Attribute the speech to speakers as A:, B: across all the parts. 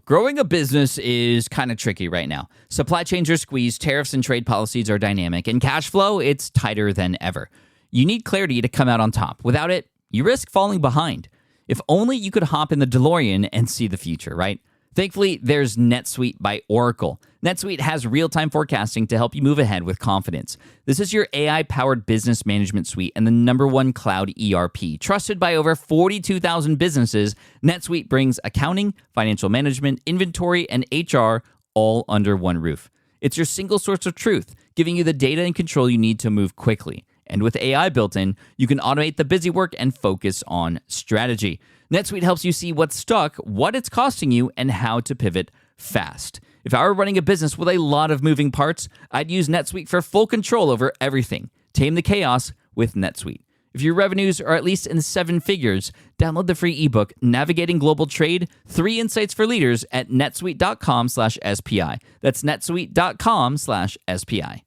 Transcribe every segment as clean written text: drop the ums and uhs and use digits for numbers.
A: Growing a business is kind of tricky right now. Supply chains are squeezed, tariffs and trade policies are dynamic, and cash flow, it's tighter than ever. You need clarity to come out on top. Without it, you risk falling behind. If only you could hop in the DeLorean and see the future, right? Thankfully, there's NetSuite by Oracle. NetSuite has real-time forecasting to help you move ahead with confidence. This is your AI-powered business management suite and the #1 cloud ERP. Trusted by over 42,000 businesses, NetSuite brings accounting, financial management, inventory, and HR all under one roof. It's your single source of truth, giving you the data and control you need to move quickly. And with AI built in, you can automate the busy work and focus on strategy. NetSuite helps you see what's stuck, what it's costing you, and how to pivot fast. If I were running a business with a lot of moving parts, I'd use NetSuite for full control over everything. Tame the chaos with NetSuite. If your revenues are at least in 7 figures, download the free ebook, Navigating Global Trade, 3 Insights for Leaders at netsuite.com/SPI. That's netsuite.com/SPI.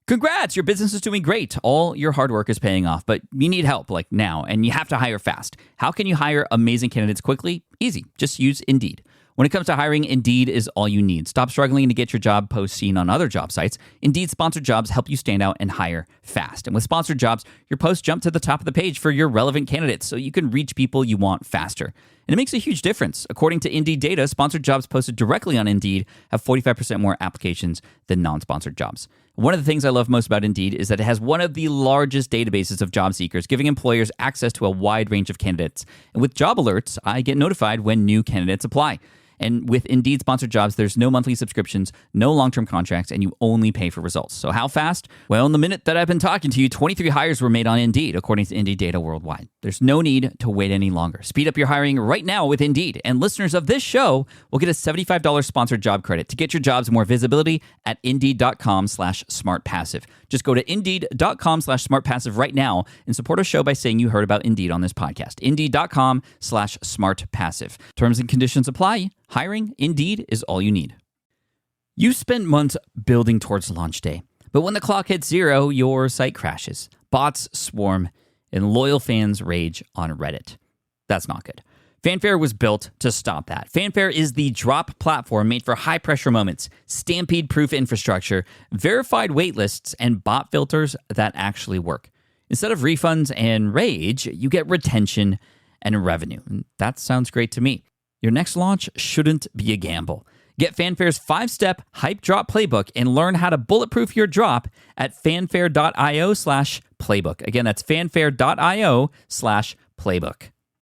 A: Congrats, your business is doing great. All your hard work is paying off, but you need help like now, and you have to hire fast. How can you hire amazing candidates quickly? Easy, just use Indeed. When it comes to hiring, Indeed is all you need. Stop struggling to get your job post seen on other job sites. Indeed sponsored jobs help you stand out and hire fast. And with sponsored jobs, your posts jump to the top of the page for your relevant candidates so you can reach people you want faster. And it makes a huge difference. According to Indeed data, sponsored jobs posted directly on Indeed have 45% more applications than non-sponsored jobs. One of the things I love most about Indeed is that it has one of the largest databases of job seekers, giving employers access to a wide range of candidates. And with job alerts, I get notified when new candidates apply. And with Indeed sponsored jobs, there's no monthly subscriptions, no long-term contracts, and you only pay for results. So how fast? Well, in the minute that I've been talking to you, 23 hires were made on Indeed, according to Indeed data worldwide. There's no need to wait any longer. Speed up your hiring right now with Indeed. And listeners of this show will get a $75 sponsored job credit to get your jobs more visibility at Indeed.com/SmartPassive. Just go to Indeed.com/SmartPassive right now and support a show by saying you heard about Indeed on this podcast. Indeed.com/SmartPassive. Terms and conditions apply. Hiring, Indeed, is all you need. You spent months building towards launch day, but when the clock hits 0, your site crashes. Bots swarm, and loyal fans rage on Reddit. That's not good. Fanfare was built to stop that. Fanfare is the drop platform made for high-pressure moments, stampede-proof infrastructure, verified waitlists, and bot filters that actually work. Instead of refunds and rage, you get retention and revenue. And that sounds great to me. Your next launch shouldn't be a gamble. Get Fanfare's 5-step hype drop playbook and learn how to bulletproof your drop at fanfare.io/playbook. Again, that's fanfare.io/playbook.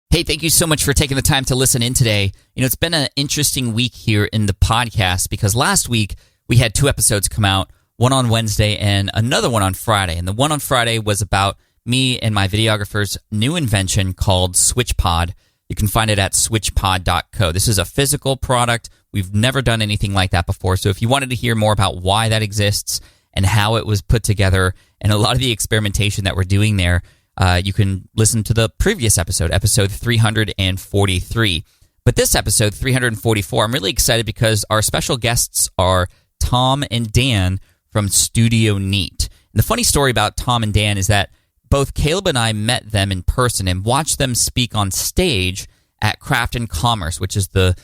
A: Hey, thank you so much for taking the time to listen in today. It's been an interesting week here in the podcast because last week we had 2 episodes come out, one on Wednesday and another one on Friday. And the one on Friday was about me and my videographer's new invention called SwitchPod. You can find it at switchpod.co. This is a physical product. We've never done anything like that before. So if you wanted to hear more about why that exists and how it was put together and a lot of the experimentation that we're doing there, you can listen to the previous episode 343. But this episode, 344, I'm really excited because our special guests are Tom and Dan from Studio Neat. And the funny story about Tom and Dan is that both Caleb and I met them in person and watched them speak on stage at Craft and Commerce, which is the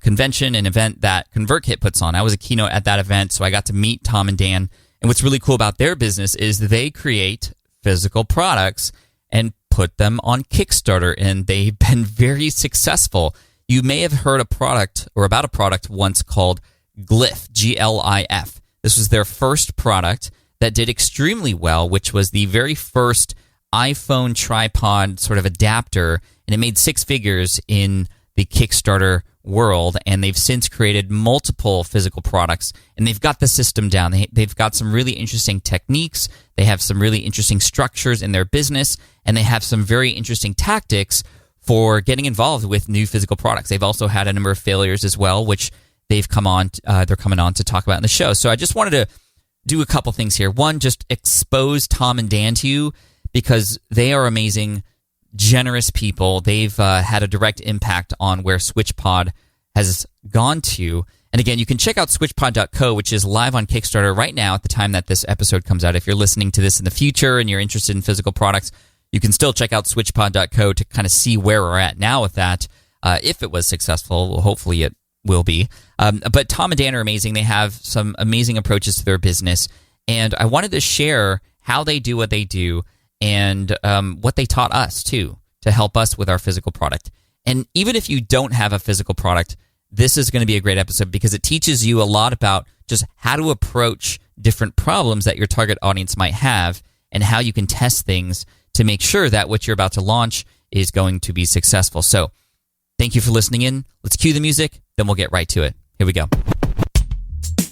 A: convention and event that ConvertKit puts on. I was a keynote at that event, so I got to meet Tom and Dan. And what's really cool about their business is they create physical products and put them on Kickstarter, and they've been very successful. You may have heard about a product once called Glyph, Glif. This was their first product that did extremely well, which was the very first iPhone tripod sort of adapter, and it made 6 figures in the Kickstarter world, and they've since created multiple physical products, and they've got the system down. They've got some really interesting techniques, they have some really interesting structures in their business, and they have some very interesting tactics for getting involved with new physical products. They've also had a number of failures as well, which they're coming on to talk about in the show. So I just wanted to do a couple things here. One, just expose Tom and Dan to you because they are amazing, generous people. They've had a direct impact on where SwitchPod has gone to. And again, you can check out switchpod.co, which is live on Kickstarter right now at the time that this episode comes out. If you're listening to this in the future and you're interested in physical products, you can still check out switchpod.co to kind of see where we're at now with that. If it was successful, well, hopefully it will be. But Tom and Dan are amazing. They have some amazing approaches to their business. And I wanted to share how they do what they do and what they taught us, too, to help us with our physical product. And even if you don't have a physical product, this is going to be a great episode because it teaches you a lot about just how to approach different problems that your target audience might have and how you can test things to make sure that what you're about to launch is going to be successful. So thank you for listening in. Let's cue the music, then we'll get right to it. Here we go.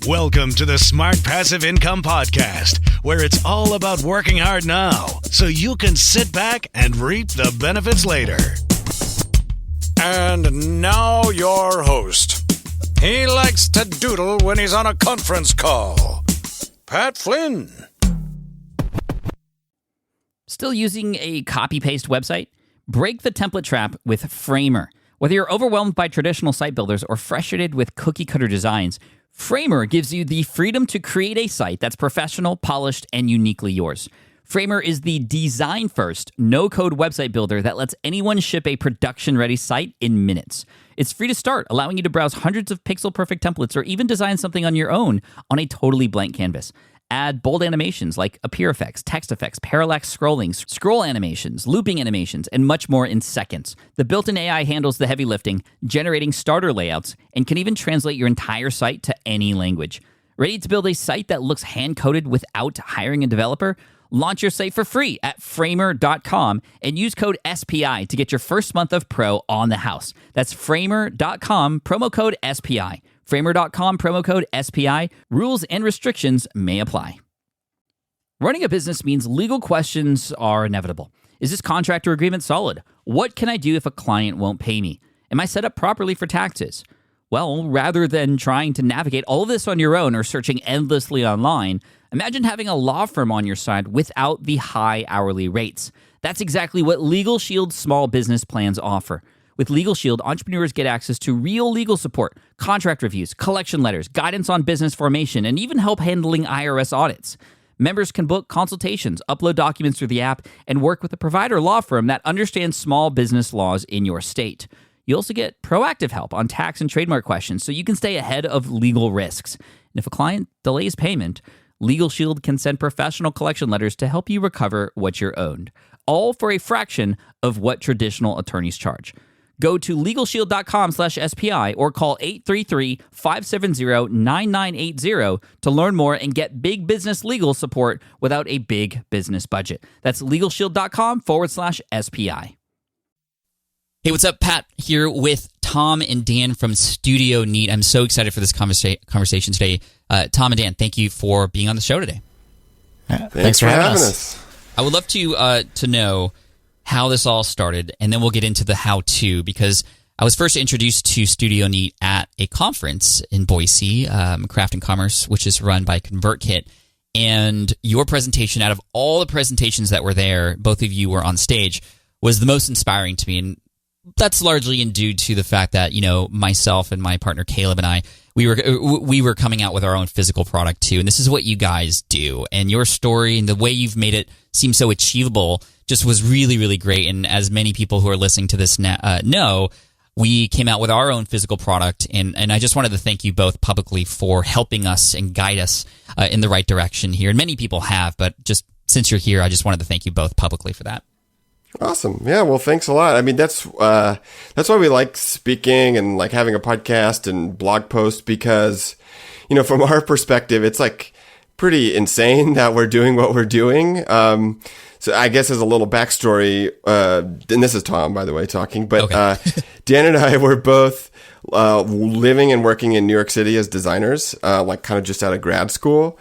B: Welcome to the Smart Passive Income Podcast, where it's all about working hard now so you can sit back and reap the benefits later.
C: And now your host. He likes to doodle when he's on a conference call. Pat Flynn.
D: Still using a copy-paste website? Break the template trap with Framer. Whether you're overwhelmed by traditional site builders or frustrated with cookie-cutter designs, Framer gives you the freedom to create a site that's professional, polished, and uniquely yours. Framer is the design-first, no-code website builder that lets anyone ship a production-ready site in minutes. It's free to start, allowing you to browse hundreds of pixel-perfect templates or even design something on your own on a totally blank canvas. Add bold animations like appear effects, text effects, parallax scrolling, scroll animations, looping animations, and much more in seconds. The built-in AI handles the heavy lifting, generating starter layouts, and can even translate your entire site to any language. Ready to build a site that looks hand-coded without hiring a developer? Launch your site for free at framer.com and use code SPI to get your first month of pro on the house. That's framer.com, promo code SPI. Framer.com, promo code SPI. Rules and restrictions may apply. Running a business means legal questions are inevitable. Is this contract or agreement solid? What can I do if a client won't pay me? Am I set up properly for taxes? Well, rather than trying to navigate all of this on your own or searching endlessly online, imagine having a law firm on your side without the high hourly rates. That's exactly what Legal Shield's small business plans offer. With Legal Shield, entrepreneurs get access to real legal support, contract reviews, collection letters, guidance on business formation, and even help handling IRS audits. Members can book consultations, upload documents through the app, and work with a provider law firm that understands small business laws in your state. You also get proactive help on tax and trademark questions so you can stay ahead of legal risks. And if a client delays payment, Legal Shield can send professional collection letters to help you recover what you're owed, all for a fraction of what traditional attorneys charge. Go to LegalShield.com/SPI or call 833-570-9980 to learn more and get big business legal support without a big business budget. That's LegalShield.com/SPI.
A: Hey, what's up? Pat here with Tom and Dan from Studio Neat. I'm so excited for this conversation today. Tom and Dan, thank you for being on the show today.
E: Thanks for having us.
A: I would love to know how this all started, and then we'll get into the how-to, because I was first introduced to Studio Neat at a conference in Boise, Craft and Commerce, which is run by ConvertKit. And your presentation, out of all the presentations that were there, both of you were on stage, was the most inspiring to me. And that's largely due to the fact that, you know, myself and my partner Caleb and I, we were coming out with our own physical product too, and this is what you guys do. And your story and the way you've made it seem so achievable just was really, really great. And as many people who are listening to this know, we came out with our own physical product, and I just wanted to thank you both publicly for helping us and guide us in the right direction here. And many people have, but just since you're here, I just wanted to thank you both publicly for that.
E: Awesome. Yeah. Well, thanks a lot. I mean, that's why we like speaking and like having a podcast and blog posts, because, you know, from our perspective, it's like pretty insane that we're doing what we're doing. So I guess as a little backstory, and this is Tom, by the way, talking, but, okay. Dan and I were both, living and working in New York City as designers, like kind of just out of grad school.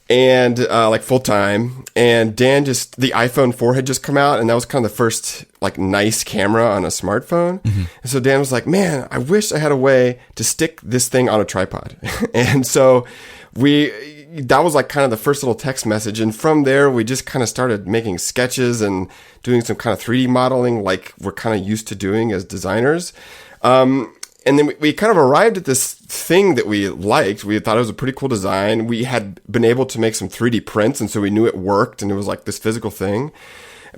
E: And like full time, and Dan the iPhone 4 had just come out, and that was kind of the first like nice camera on a smartphone. Mm-hmm. And so Dan was like, "Man, I wish I had a way to stick this thing on a tripod." And so that was like kind of the first little text message, and from there we just kind of started making sketches and doing some kind of 3D modeling, like we're kind of used to doing as designers. And then we kind of arrived at this thing that we liked. We thought it was a pretty cool design. We had been able to make some 3D prints, and so we knew it worked, and it was like this physical thing.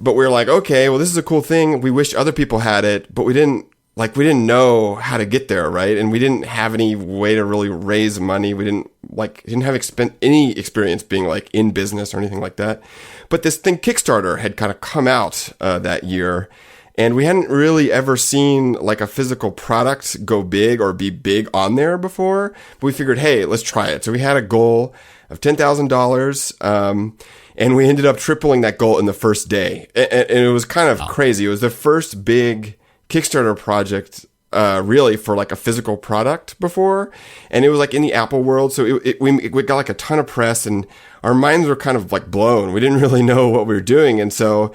E: But we were like, okay, well, this is a cool thing. We wish other people had it, but we didn't like we didn't know how to get there, right? And we didn't have any way to really raise money. We didn't have any experience being like in business or anything like that. But this thing Kickstarter had kind of come out that year, and we hadn't really ever seen like a physical product go big or be big on there before. But we figured, hey, let's try it. So we had a goal of $10,000, and we ended up tripling that goal in the first day. And it was kind of crazy. It was the first big Kickstarter project really for like a physical product before, and it was like in the Apple world, so we got like a ton of press, and our minds were kind of like blown. We didn't really know what we were doing, and so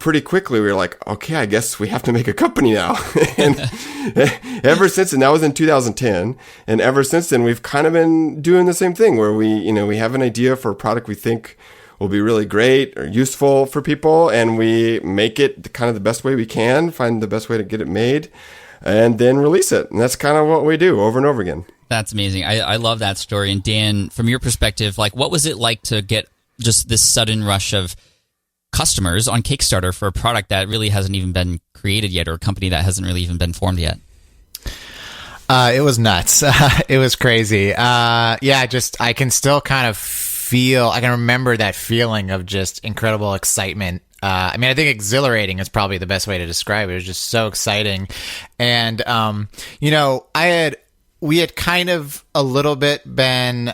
E: pretty quickly we were like, okay, I guess we have to make a company now. And ever since, and that was in 2010, and ever since then we've kind of been doing the same thing where we have an idea for a product we think will be really great or useful for people, and we make it kind of the best way we can, find the best way to get it made, and then release it. And that's kind of what we do over and over again.
A: That's amazing. I love that story. And Dan, from your perspective, like, what was it like to get just this sudden rush of customers on Kickstarter for a product that really hasn't even been created yet, or a company that hasn't really even been formed yet?
F: It was nuts. It was crazy. I can still kind of I can remember that feeling of just incredible excitement. I think exhilarating is probably the best way to describe it. It was just so exciting. And, we had kind of a little bit been,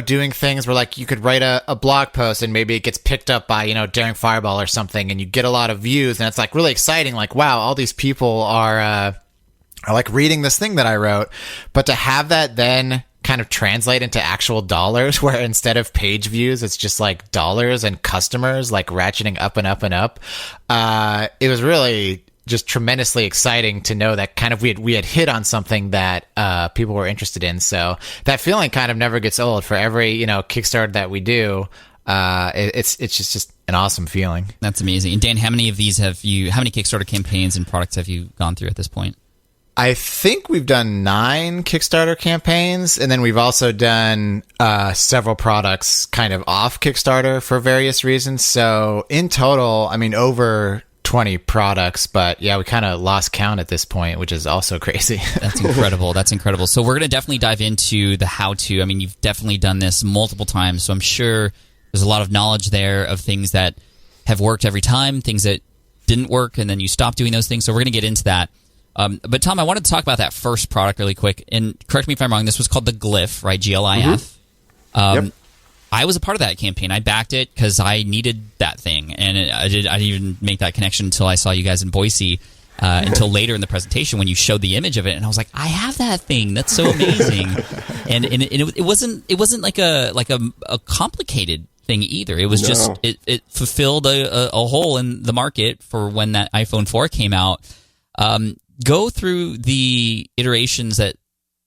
F: doing things where like you could write a blog post and maybe it gets picked up by, Daring Fireball or something, and you get a lot of views, and it's like really exciting. Like, wow, all these people are like reading this thing that I wrote. But to have that then kind of translate into actual dollars, where instead of page views, it's just like dollars and customers like ratcheting up and up and up. It was really just tremendously exciting to know that kind of we had hit on something that people were interested in. So that feeling kind of never gets old. For every Kickstarter that we do, it's just an awesome feeling.
A: That's amazing. And Dan, how many Kickstarter campaigns and products have you gone through at this point?
F: I think we've done 9 Kickstarter campaigns, and then we've also done several products kind of off Kickstarter for various reasons. So in total, over 20 products, but yeah, we kind of lost count at this point, which is also crazy.
A: That's incredible. That's incredible. So we're going to definitely dive into the how-to. You've definitely done this multiple times, so I'm sure there's a lot of knowledge there of things that have worked every time, things that didn't work, and then you stopped doing those things. So we're going to get into that. But Tom, I wanted to talk about that first product really quick, and correct me if I'm wrong, this was called the Glyph, right? GLIF.
E: Yep.
A: I was a part of that campaign. I backed it because I needed that thing, and I didn't even make that connection until I saw you guys in Boise, until later in the presentation when you showed the image of it, and I was like, I have that thing. That's so amazing. and it wasn't like a complicated thing either. It was just it fulfilled a hole in the market for when that iPhone 4 came out. Go through the iterations that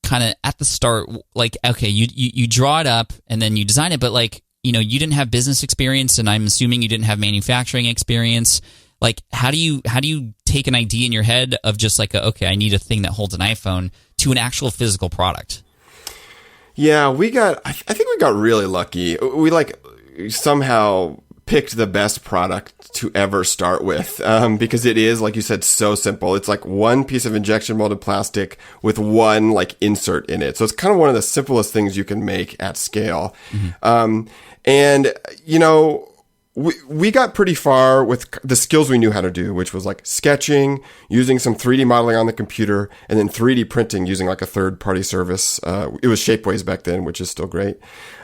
A: kind of at the start, like, okay, you draw it up and then you design it, but like, you didn't have business experience, and I'm assuming you didn't have manufacturing experience. Like, how do you take an idea in your head of just like, okay, I need a thing that holds an iPhone, to an actual physical product?
E: Yeah, I think we got really lucky. We somehow picked the best product to ever start with, because it is, like you said, so simple. It's like one piece of injection molded plastic with one like insert in it. So it's kind of one of the simplest things you can make at scale. Mm-hmm. And we got pretty far with the skills we knew how to do, which was like sketching, using some 3D modeling on the computer, and then 3D printing using like a third-party service. It was Shapeways back then, which is still great.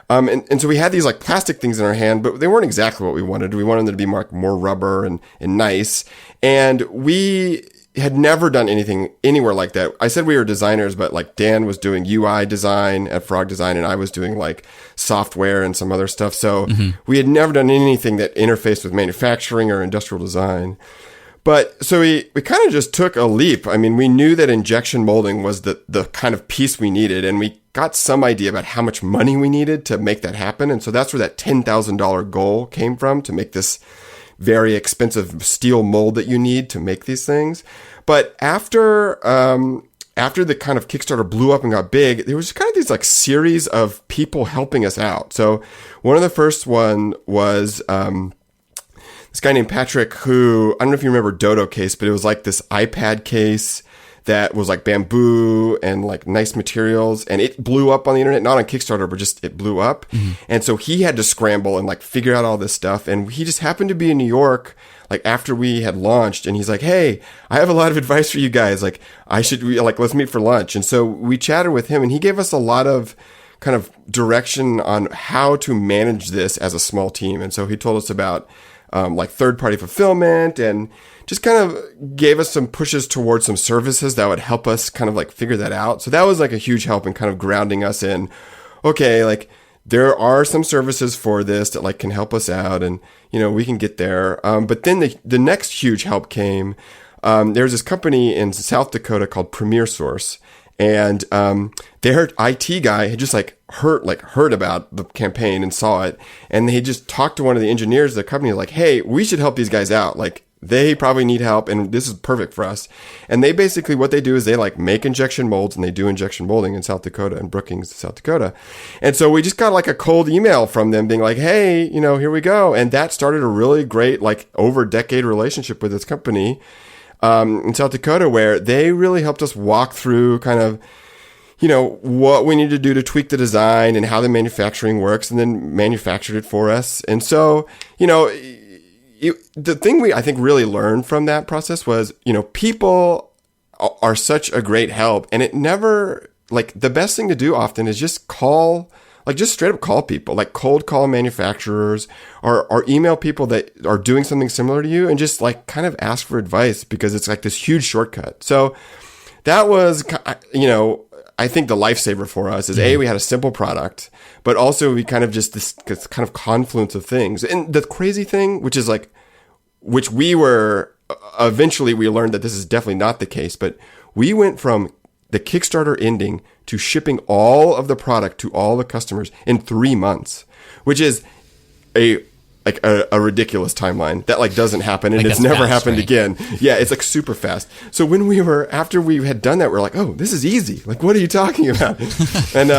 E: And so we had these like plastic things in our hand, but they weren't exactly what we wanted. We wanted them to be more rubber and nice. And we had never done anything anywhere like that. I said we were designers, but like Dan was doing UI design at Frog Design, and I was doing like software and some other stuff. So we had never done anything that interfaced with manufacturing or industrial design. But so we kind of just took a leap. We knew that injection molding was the kind of piece we needed, and we got some idea about how much money we needed to make that happen. And so that's where that $10,000 goal came from, to make this very expensive steel mold that you need to make these things. But after the kind of Kickstarter blew up and got big, there was kind of these like series of people helping us out. So one of the first one was this guy named Patrick who, I don't know if you remember Dodo case, but it was like this iPad case that was like bamboo and like nice materials, and it blew up on the internet, not on Kickstarter, but just it blew up. And so he had to scramble and like figure out all this stuff. And he just happened to be in New York, like after we had launched, and he's like, "Hey, I have a lot of advice for you guys. Like let's meet for lunch." And so we chatted with him, and he gave us a lot of kind of direction on how to manage this as a small team. And so he told us about like third-party fulfillment, and just kind of gave us some pushes towards some services that would help us kind of like figure that out. So that was like a huge help in kind of grounding us in, okay, like there are some services for this that like can help us out, and we can get there. But then the next huge help came. There's this company in South Dakota called Premier Source, and their IT guy had just heard about the campaign and saw it, and they just talked to one of the engineers of the company like, "Hey, we should help these guys out. Like, they probably need help, and this is perfect for us." And they basically, what they do is they like make injection molds, and they do injection molding in South Dakota and Brookings, South Dakota. And so we just got like a cold email from them being like, "Hey, here we go." And that started a really great, like over decade relationship with this company in South Dakota, where they really helped us walk through kind of, what we need to do to tweak the design and how the manufacturing works, and then manufactured it for us. And so, the thing I think really learned from that process was, people are such a great help, and it never, like, the best thing to do often is just just straight up call people, like cold call manufacturers or email people that are doing something similar to you, and just like kind of ask for advice, because it's like this huge shortcut. So that was, I think the lifesaver for us is we had a simple product, but also we kind of just this kind of confluence of things. And the crazy thing, which we were, eventually we learned that this is definitely not the case, but we went from the Kickstarter ending to shipping all of the product to all the customers in 3 months, which is a ridiculous timeline that like doesn't happen, and it's never happened again. Yeah, it's like super fast. So after we had done that, we're like, "Oh, this is easy. Like, what are you talking about?" And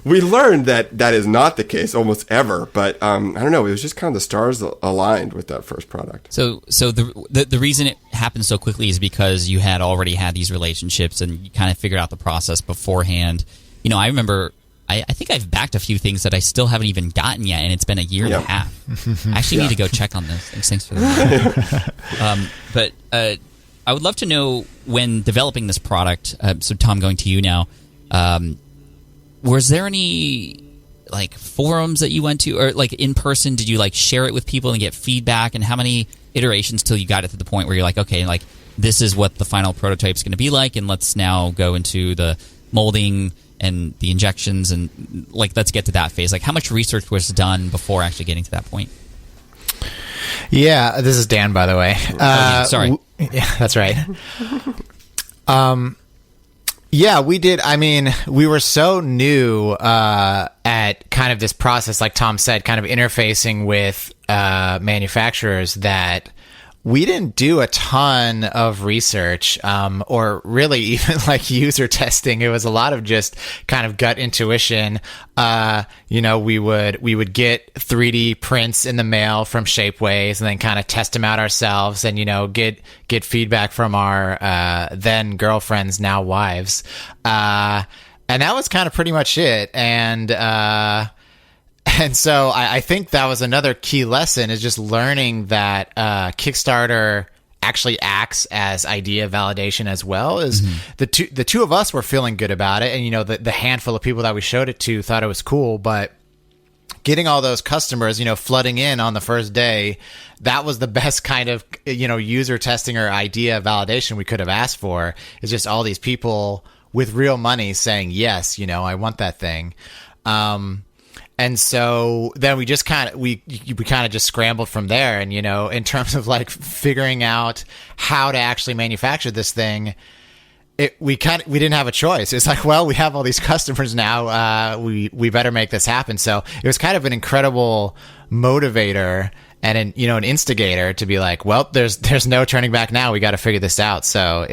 E: we learned that is not the case almost ever. But I don't know. It was just kind of the stars aligned with that first product.
A: So the reason it happened so quickly is because you had already had these relationships, and you kind of figured out the process beforehand. I remember. I think I've backed a few things that I still haven't even gotten yet, and it's been a year and a half. I actually need to go check on this. Thanks for that. But I would love to know, when developing this product, so Tom, going to you now, was there any like forums that you went to, or like in person, did you like share it with people and get feedback, and how many iterations till you got it to the point where you're like, okay, like this is what the final prototype is going to be like, and let's now go into the molding and the injections, and like let's get to that phase. Like, how much research was done before actually getting to that point?
F: Yeah, this is Dan, by the way.
A: Sorry.
F: Yeah, that's right. Yeah, we did. I mean, we were so new at kind of this process, like Tom said, kind of interfacing with manufacturers, that we didn't do a ton of research, or really even like user testing. It was a lot of just kind of gut intuition. We would get 3D prints in the mail from Shapeways, and then kind of test them out ourselves, and get feedback from our then girlfriends, now wives, and that was kind of pretty much it. And so I think that was another key lesson, is just learning that Kickstarter actually acts as idea validation as well. Is the two of us were feeling good about it, and the handful of people that we showed it to thought it was cool, but getting all those customers flooding in on the first day, that was the best kind of user testing or idea validation we could have asked for. Is just all these people with real money saying, yes, I want that thing. And so then we just kind of just scrambled from there. And, in terms of like figuring out how to actually manufacture this thing, we didn't have a choice. It's like, well, we have all these customers now. We better make this happen. So it was kind of an incredible motivator and an instigator to be like, well, there's no turning back now. We got to figure this out. So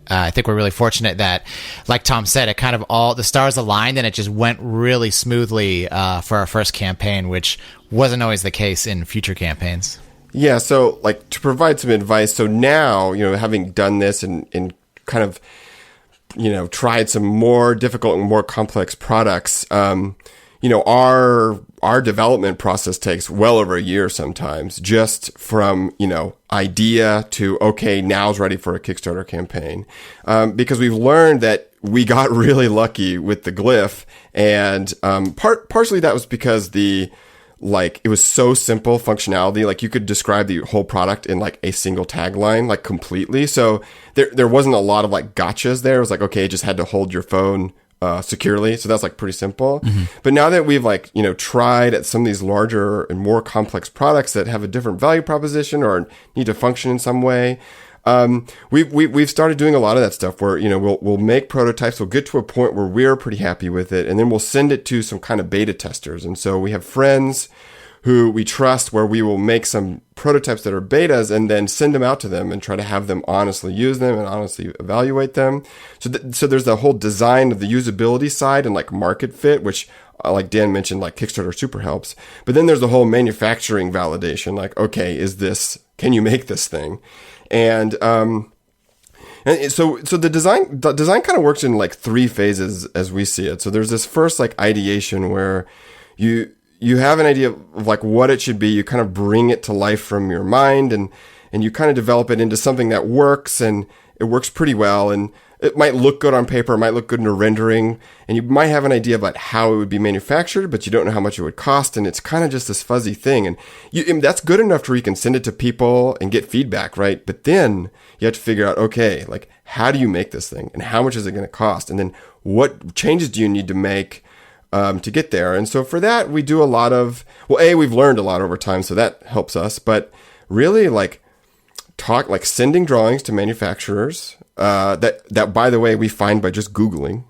F: I think we're really fortunate that, like Tom said, it kind of all the stars aligned, and it just went really smoothly for our first campaign, which wasn't always the case in future campaigns.
E: Yeah, so like to provide some advice. So now, having done this and kind of, tried some more difficult and more complex products, our development process takes well over a year sometimes, just from, idea to, okay, now's ready for a Kickstarter campaign. Because we've learned that we got really lucky with the glyph, and partially that was because it was so simple functionality. Like you could describe the whole product in like a single tagline, like completely. So there wasn't a lot of like gotchas there. It was like, okay, it just had to hold your phone securely. So that's like pretty simple. Mm-hmm. But now that we've tried at some of these larger and more complex products that have a different value proposition or need to function in some way, we've started doing a lot of that stuff where, we'll make prototypes, we'll get to a point where we're pretty happy with it, and then we'll send it to some kind of beta testers. And so we have friends who we trust where we will make some prototypes that are betas and then send them out to them and try to have them honestly use them and honestly evaluate them. So there's the whole design of the usability side and like market fit, which like Dan mentioned, like Kickstarter super helps. But then there's the whole manufacturing validation. Like, okay, can you make this thing? And so the design kind of works in like three phases as we see it. So there's this first like ideation where you have an idea of like what it should be. You kind of bring it to life from your mind and you kind of develop it into something that works, and it works pretty well. And it might look good on paper, it might look good in a rendering, and you might have an idea about how it would be manufactured, but you don't know how much it would cost. And it's kind of just this fuzzy thing. And that's good enough to where you can send it to people and get feedback, right? But then you have to figure out, okay, like how do you make this thing and how much is it going to cost? And then what changes do you need to make to get there? And so for that, we do a lot of, we've learned a lot over time, so that helps us. But really, sending drawings to manufacturers, that by the way, we find by just Googling,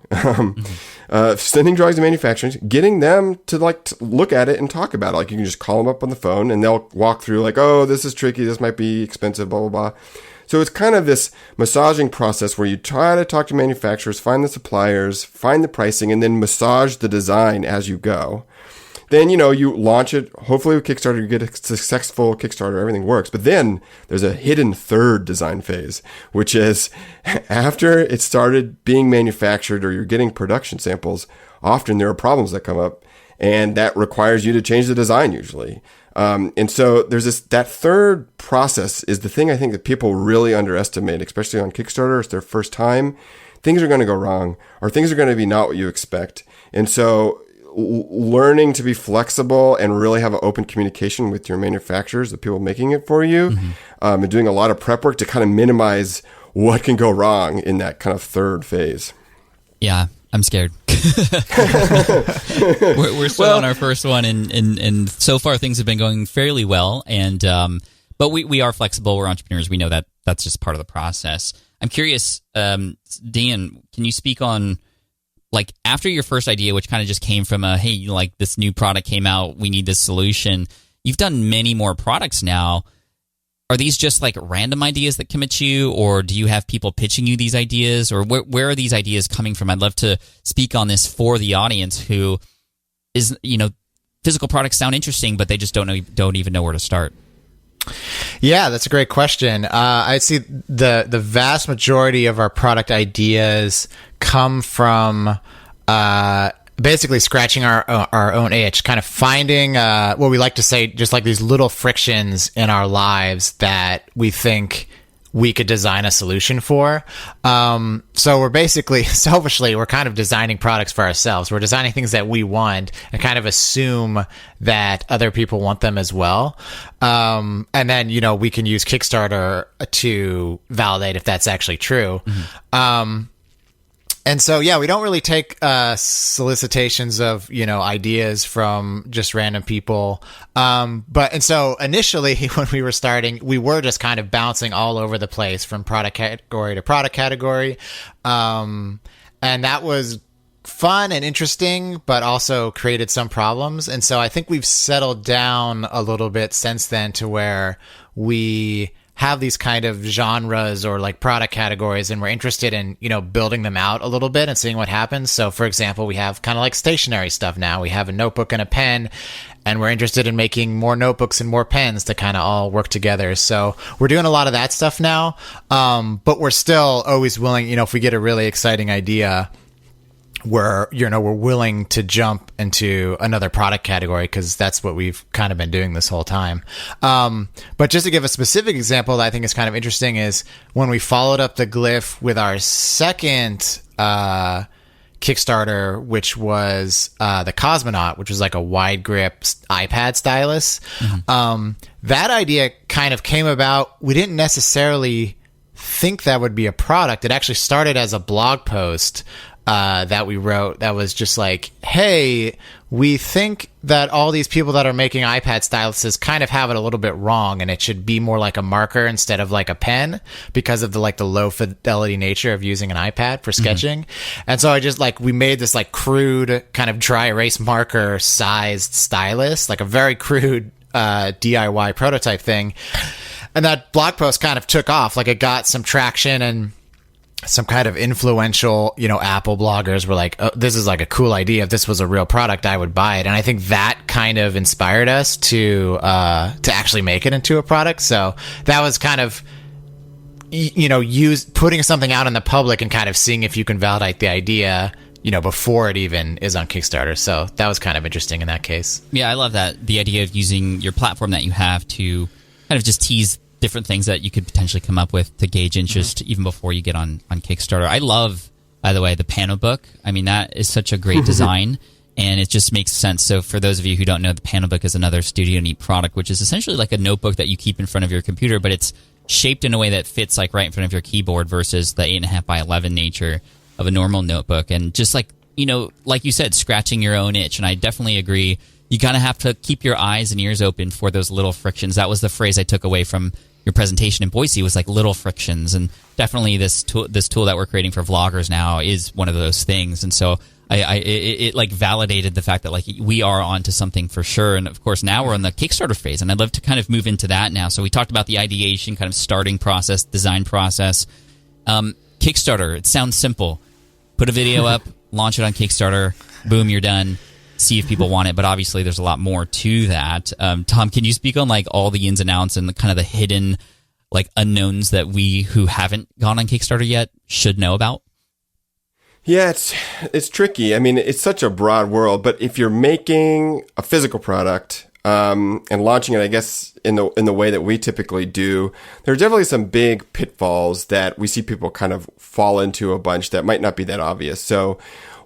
E: sending drawings to manufacturers, getting them to look at it and talk about it. Like you can just call them up on the phone and they'll walk through like, oh, this is tricky, this might be expensive, blah, blah, blah. So it's kind of this massaging process where you try to talk to manufacturers, find the suppliers, find the pricing, and then massage the design as you go. Then, you launch it. Hopefully with Kickstarter, you get a successful Kickstarter, everything works. But then there's a hidden third design phase, which is after it started being manufactured or you're getting production samples, often there are problems that come up, and that requires you to change the design usually. And so there's that third process is the thing I think that people really underestimate, especially on Kickstarter. It's their first time. Things are going to go wrong, or things are going to be not what you expect. And so learning to be flexible and really have an open communication with your manufacturers, the people making it for you, and doing a lot of prep work to kind of minimize what can go wrong in that kind of third phase.
A: Yeah, I'm scared. we're still on our first one, and so far things have been going fairly well. And but we are flexible. We're entrepreneurs. We know that that's just part of the process. I'm curious, Dan, can you speak on after your first idea, which kind of just came from hey, this new product came out, we need this solution. You've done many more products now. Are these just random ideas that come at you, or do you have people pitching you these ideas, or where are these ideas coming from? I'd love to speak on this for the audience who is, physical products sound interesting, but they just don't even know where to start.
F: Yeah, that's a great question. I'd see the vast majority of our product ideas come from basically scratching our own itch, kind of finding what we like to say, just these little frictions in our lives that we think we could design a solution for. So we're basically, selfishly, we're kind of designing products for ourselves. We're designing things that we want and kind of assume that other people want them as well. And then, we can use Kickstarter to validate if that's actually true. Mm-hmm. And so, yeah, we don't really take solicitations of, ideas from just random people. And so initially when we were starting, we were just kind of bouncing all over the place from product category to product category. And that was fun and interesting, but also created some problems. And so I think we've settled down a little bit since then to where we have these kind of genres or like product categories, and we're interested in, building them out a little bit and seeing what happens. So for example, we have kind of like stationary stuff now. We have a notebook and a pen, and we're interested in making more notebooks and more pens to kind of all work together. So we're doing a lot of that stuff now. But we're still always willing, if we get a really exciting idea, we're willing to jump into another product category, because that's what we've kind of been doing this whole time. But just to give a specific example that I think is kind of interesting is when we followed up the glyph with our second Kickstarter, which was the Cosmonaut, which was like a wide grip iPad stylus. That idea kind of came about. We didn't necessarily think that would be a product. It actually started as a blog post that we wrote that was just like, hey, we think that all these people that are making iPad styluses kind of have it a little bit wrong, and it should be more like a marker instead of like a pen because of the low fidelity nature of using an iPad for sketching. And so I just we made this crude kind of dry erase marker sized stylus, like a very crude DIY prototype thing. And that blog post kind of took off. It got some traction, and some kind of influential, Apple bloggers were like, oh, this is a cool idea. If this was a real product, I would buy it. And I think that kind of inspired us to actually make it into a product. So that was kind of, putting something out in the public and kind of seeing if you can validate the idea, before it even is on Kickstarter. So that was kind of interesting in that case.
A: Yeah, I love that. The idea of using your platform that you have to kind of just tease different things that you could potentially come up with to gauge interest even before you get on Kickstarter. I love, by the way, the Pano book. I mean, that is such a great design, and it just makes sense. So for those of you who don't know, the Pano book is another Studio Neat product, which is essentially like a notebook that you keep in front of your computer, but it's shaped in a way that fits right in front of your keyboard versus the 8.5 by 11 nature of a normal notebook. And just like you said, scratching your own itch. And I definitely agree. You kind of have to keep your eyes and ears open for those little frictions. That was the phrase I took away from your presentation in Boise, was little frictions. And definitely this tool that we're creating for vloggers now is one of those things. And so it validated the fact that we are onto something for sure. And of course now we're in the Kickstarter phase, and I'd love to kind of move into that now. So we talked about the ideation, kind of starting process, design process. Kickstarter, it sounds simple. Put a video up, launch it on Kickstarter, boom, you're done. See if people want it, but obviously there's a lot more to that. Tom, can you speak on all the ins and outs and the kind of the hidden unknowns that we who haven't gone on Kickstarter yet should know about?
E: Yeah, it's tricky. I mean, it's such a broad world, but if you're making a physical product and launching it, I guess in the way that we typically do, there are definitely some big pitfalls that we see people kind of fall into a bunch that might not be that obvious. So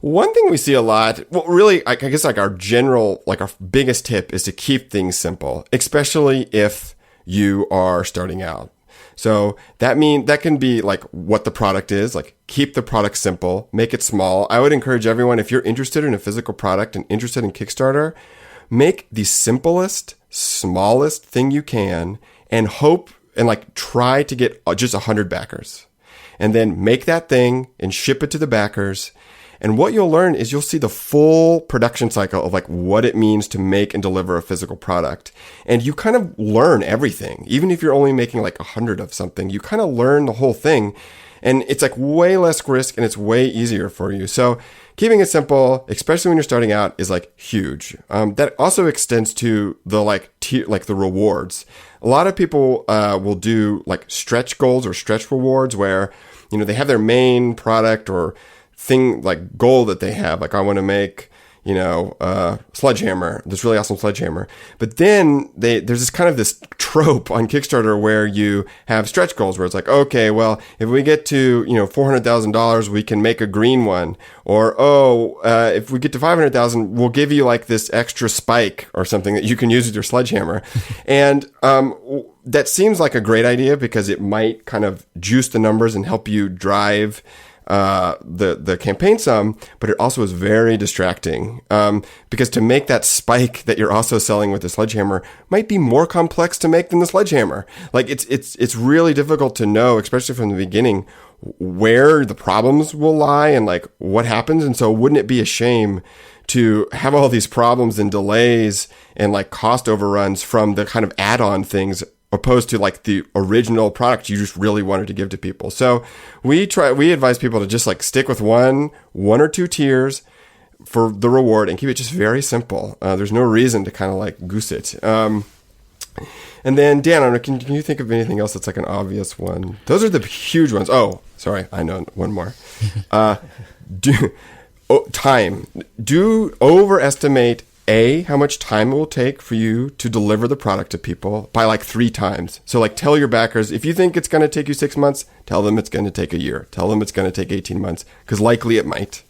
E: one thing we see a lot, well, really, I guess our general, our biggest tip is to keep things simple, especially if you are starting out. So that can be what the product is, keep the product simple, make it small. I would encourage everyone, if you're interested in a physical product and interested in Kickstarter, make the simplest, smallest thing you can and hope and try to get just 100 backers. And then make that thing and ship it to the backers. And what you'll learn is you'll see the full production cycle of what it means to make and deliver a physical product. And you kind of learn everything. Even if you're only making 100 of something, you kind of learn the whole thing. And it's way less risk, and it's way easier for you. So keeping it simple, especially when you're starting out, is huge. That also extends to the the rewards. A lot of people will do stretch goals or stretch rewards where they have their main product or thing goal that they have, I want to make sledgehammer, this really awesome sledgehammer. But then there's this kind of this trope on Kickstarter where you have stretch goals where it's okay, well, if we get to $400,000, we can make a green one, or if we get to 500,000, we'll give you this extra spike or something that you can use with your sledgehammer. And that seems like a great idea because it might kind of juice the numbers and help you drive the campaign some, but it also is very distracting because to make that spike that you're also selling with the sledgehammer might be more complex to make than the sledgehammer. It's really difficult to know, especially from the beginning, where the problems will lie and what happens. And so wouldn't it be a shame to have all these problems and delays and cost overruns from the kind of add-on things opposed to like the original product you just really wanted to give to people. So we advise people to just like stick with one or two tiers for the reward and keep it just very simple. There's no reason to kind of like goose it. And then Dan, I don't know, can you think of anything else that's like an obvious one? Those are the huge ones. Oh, sorry, I know one more. Time. Do overestimate how much time it will take for you to deliver the product to people by like 3 times. So like tell your backers, if you think it's going to take you 6 months, tell them it's going to take a year. Tell them it's going to take 18 months because likely it might.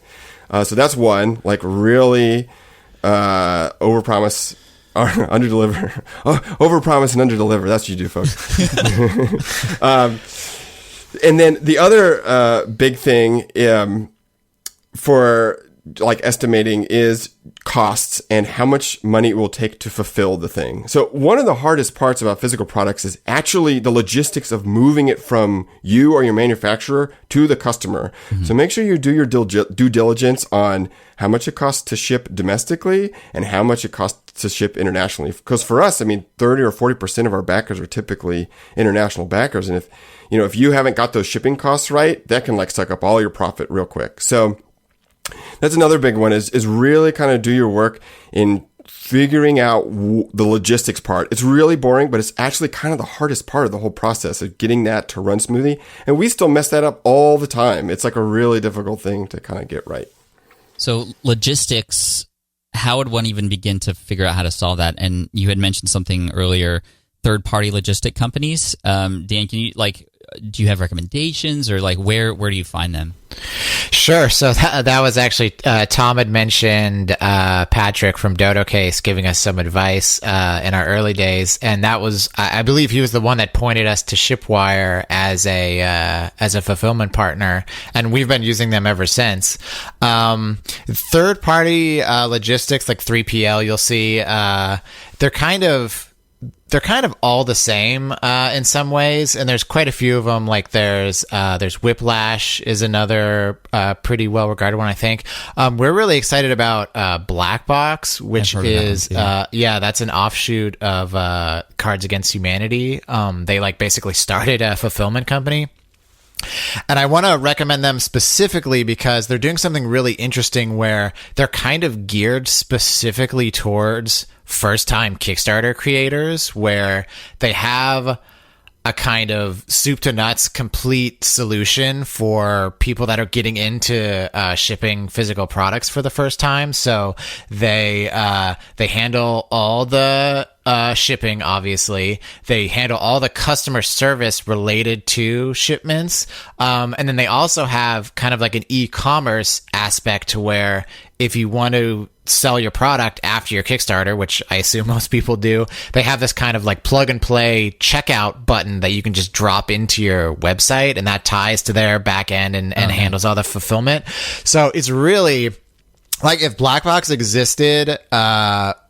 E: So that's one, like really overpromise or underdeliver. Overpromise and underdeliver. That's what you do, folks. And then the other big thing for like estimating is costs and how much money it will take to fulfill the thing. So one of the hardest parts about physical products is actually the logistics of moving it from you or your manufacturer to the customer. Mm-hmm. So make sure you do your due diligence on how much it costs to ship domestically and how much it costs to ship internationally. Because for us, I mean, 30 or 40% of our backers are typically international backers. And if you haven't got those shipping costs right, that can like suck up all your profit real quick. So that's another big one is really kind of do your work in figuring out the logistics part. It's really boring, but it's actually kind of the hardest part of the whole process of getting that to run smoothly. And we still mess that up all the time. It's like a really difficult thing to kind of get right. So
A: logistics, how would one even begin to figure out how to solve that? And you had mentioned something earlier, third-party logistic companies. Dan, can you do you have recommendations or like where do you find them?
F: Sure. So that was actually Tom had mentioned Patrick from Dodo Case giving us some advice in our early days, and that was I believe he was the one that pointed us to Shipwire as a fulfillment partner, and we've been using them ever since. Third party logistics like 3PL, you'll see they're kind of all the same in some ways, and there's quite a few of them. Like there's Whiplash is another pretty well regarded one, I think. We're really excited about Black Box, which is that's an offshoot of Cards Against Humanity. They like basically started a fulfillment company. And I want to recommend them specifically because they're doing something really interesting where they're kind of geared specifically towards first-time Kickstarter creators, where they have a kind of soup to nuts complete solution for people that are getting into shipping physical products for the first time. So they handle all the shipping, obviously. They handle all the customer service related to shipments. And then they also have kind of like an e-commerce aspect to where if you want to sell your product after your Kickstarter, which I assume most people do, they have this kind of like plug and play checkout button that you can just drop into your website, and that ties to their back end and handles all the fulfillment. So it's really like if Blackbox existed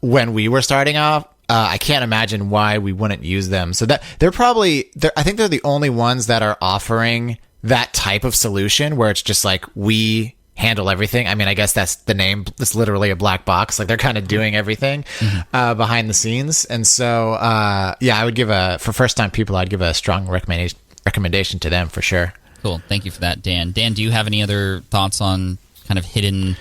F: when we were starting off, I can't imagine why we wouldn't use them. So that I think they're the only ones that are offering that type of solution where it's just like we handle everything. I mean, I guess that's the name. It's literally a black box. Like they're kind of doing everything behind the scenes. And so, I would give for first time people, I'd give a strong recommendation to them for sure.
A: Cool. Thank you for that, Dan. Dan, do you have any other thoughts on kind of hidden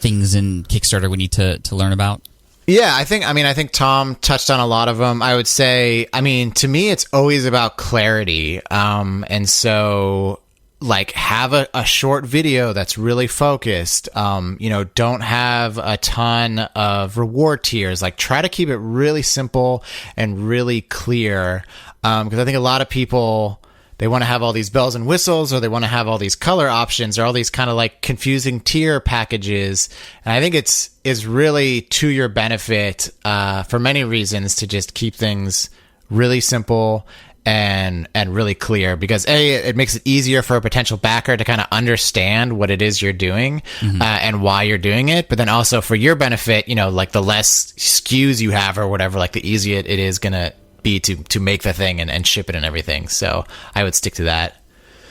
A: things in Kickstarter we need to learn about?
F: Yeah, I think Tom touched on a lot of them. I would say, to me, it's always about clarity. And so like have a short video that's really focused. Don't have a ton of reward tiers. Like try to keep it really simple and really clear. Because I think a lot of people, they want to have all these bells and whistles, or they want to have all these color options, or all these kind of like confusing tier packages. And I think it's really to your benefit for many reasons to just keep things really simple and really clear, because it makes it easier for a potential backer to kind of understand what it is you're doing and why you're doing it. But then also for your benefit, like the less SKUs you have or whatever, like the easier it is going to be to make the thing and ship it and everything. So I would stick to that.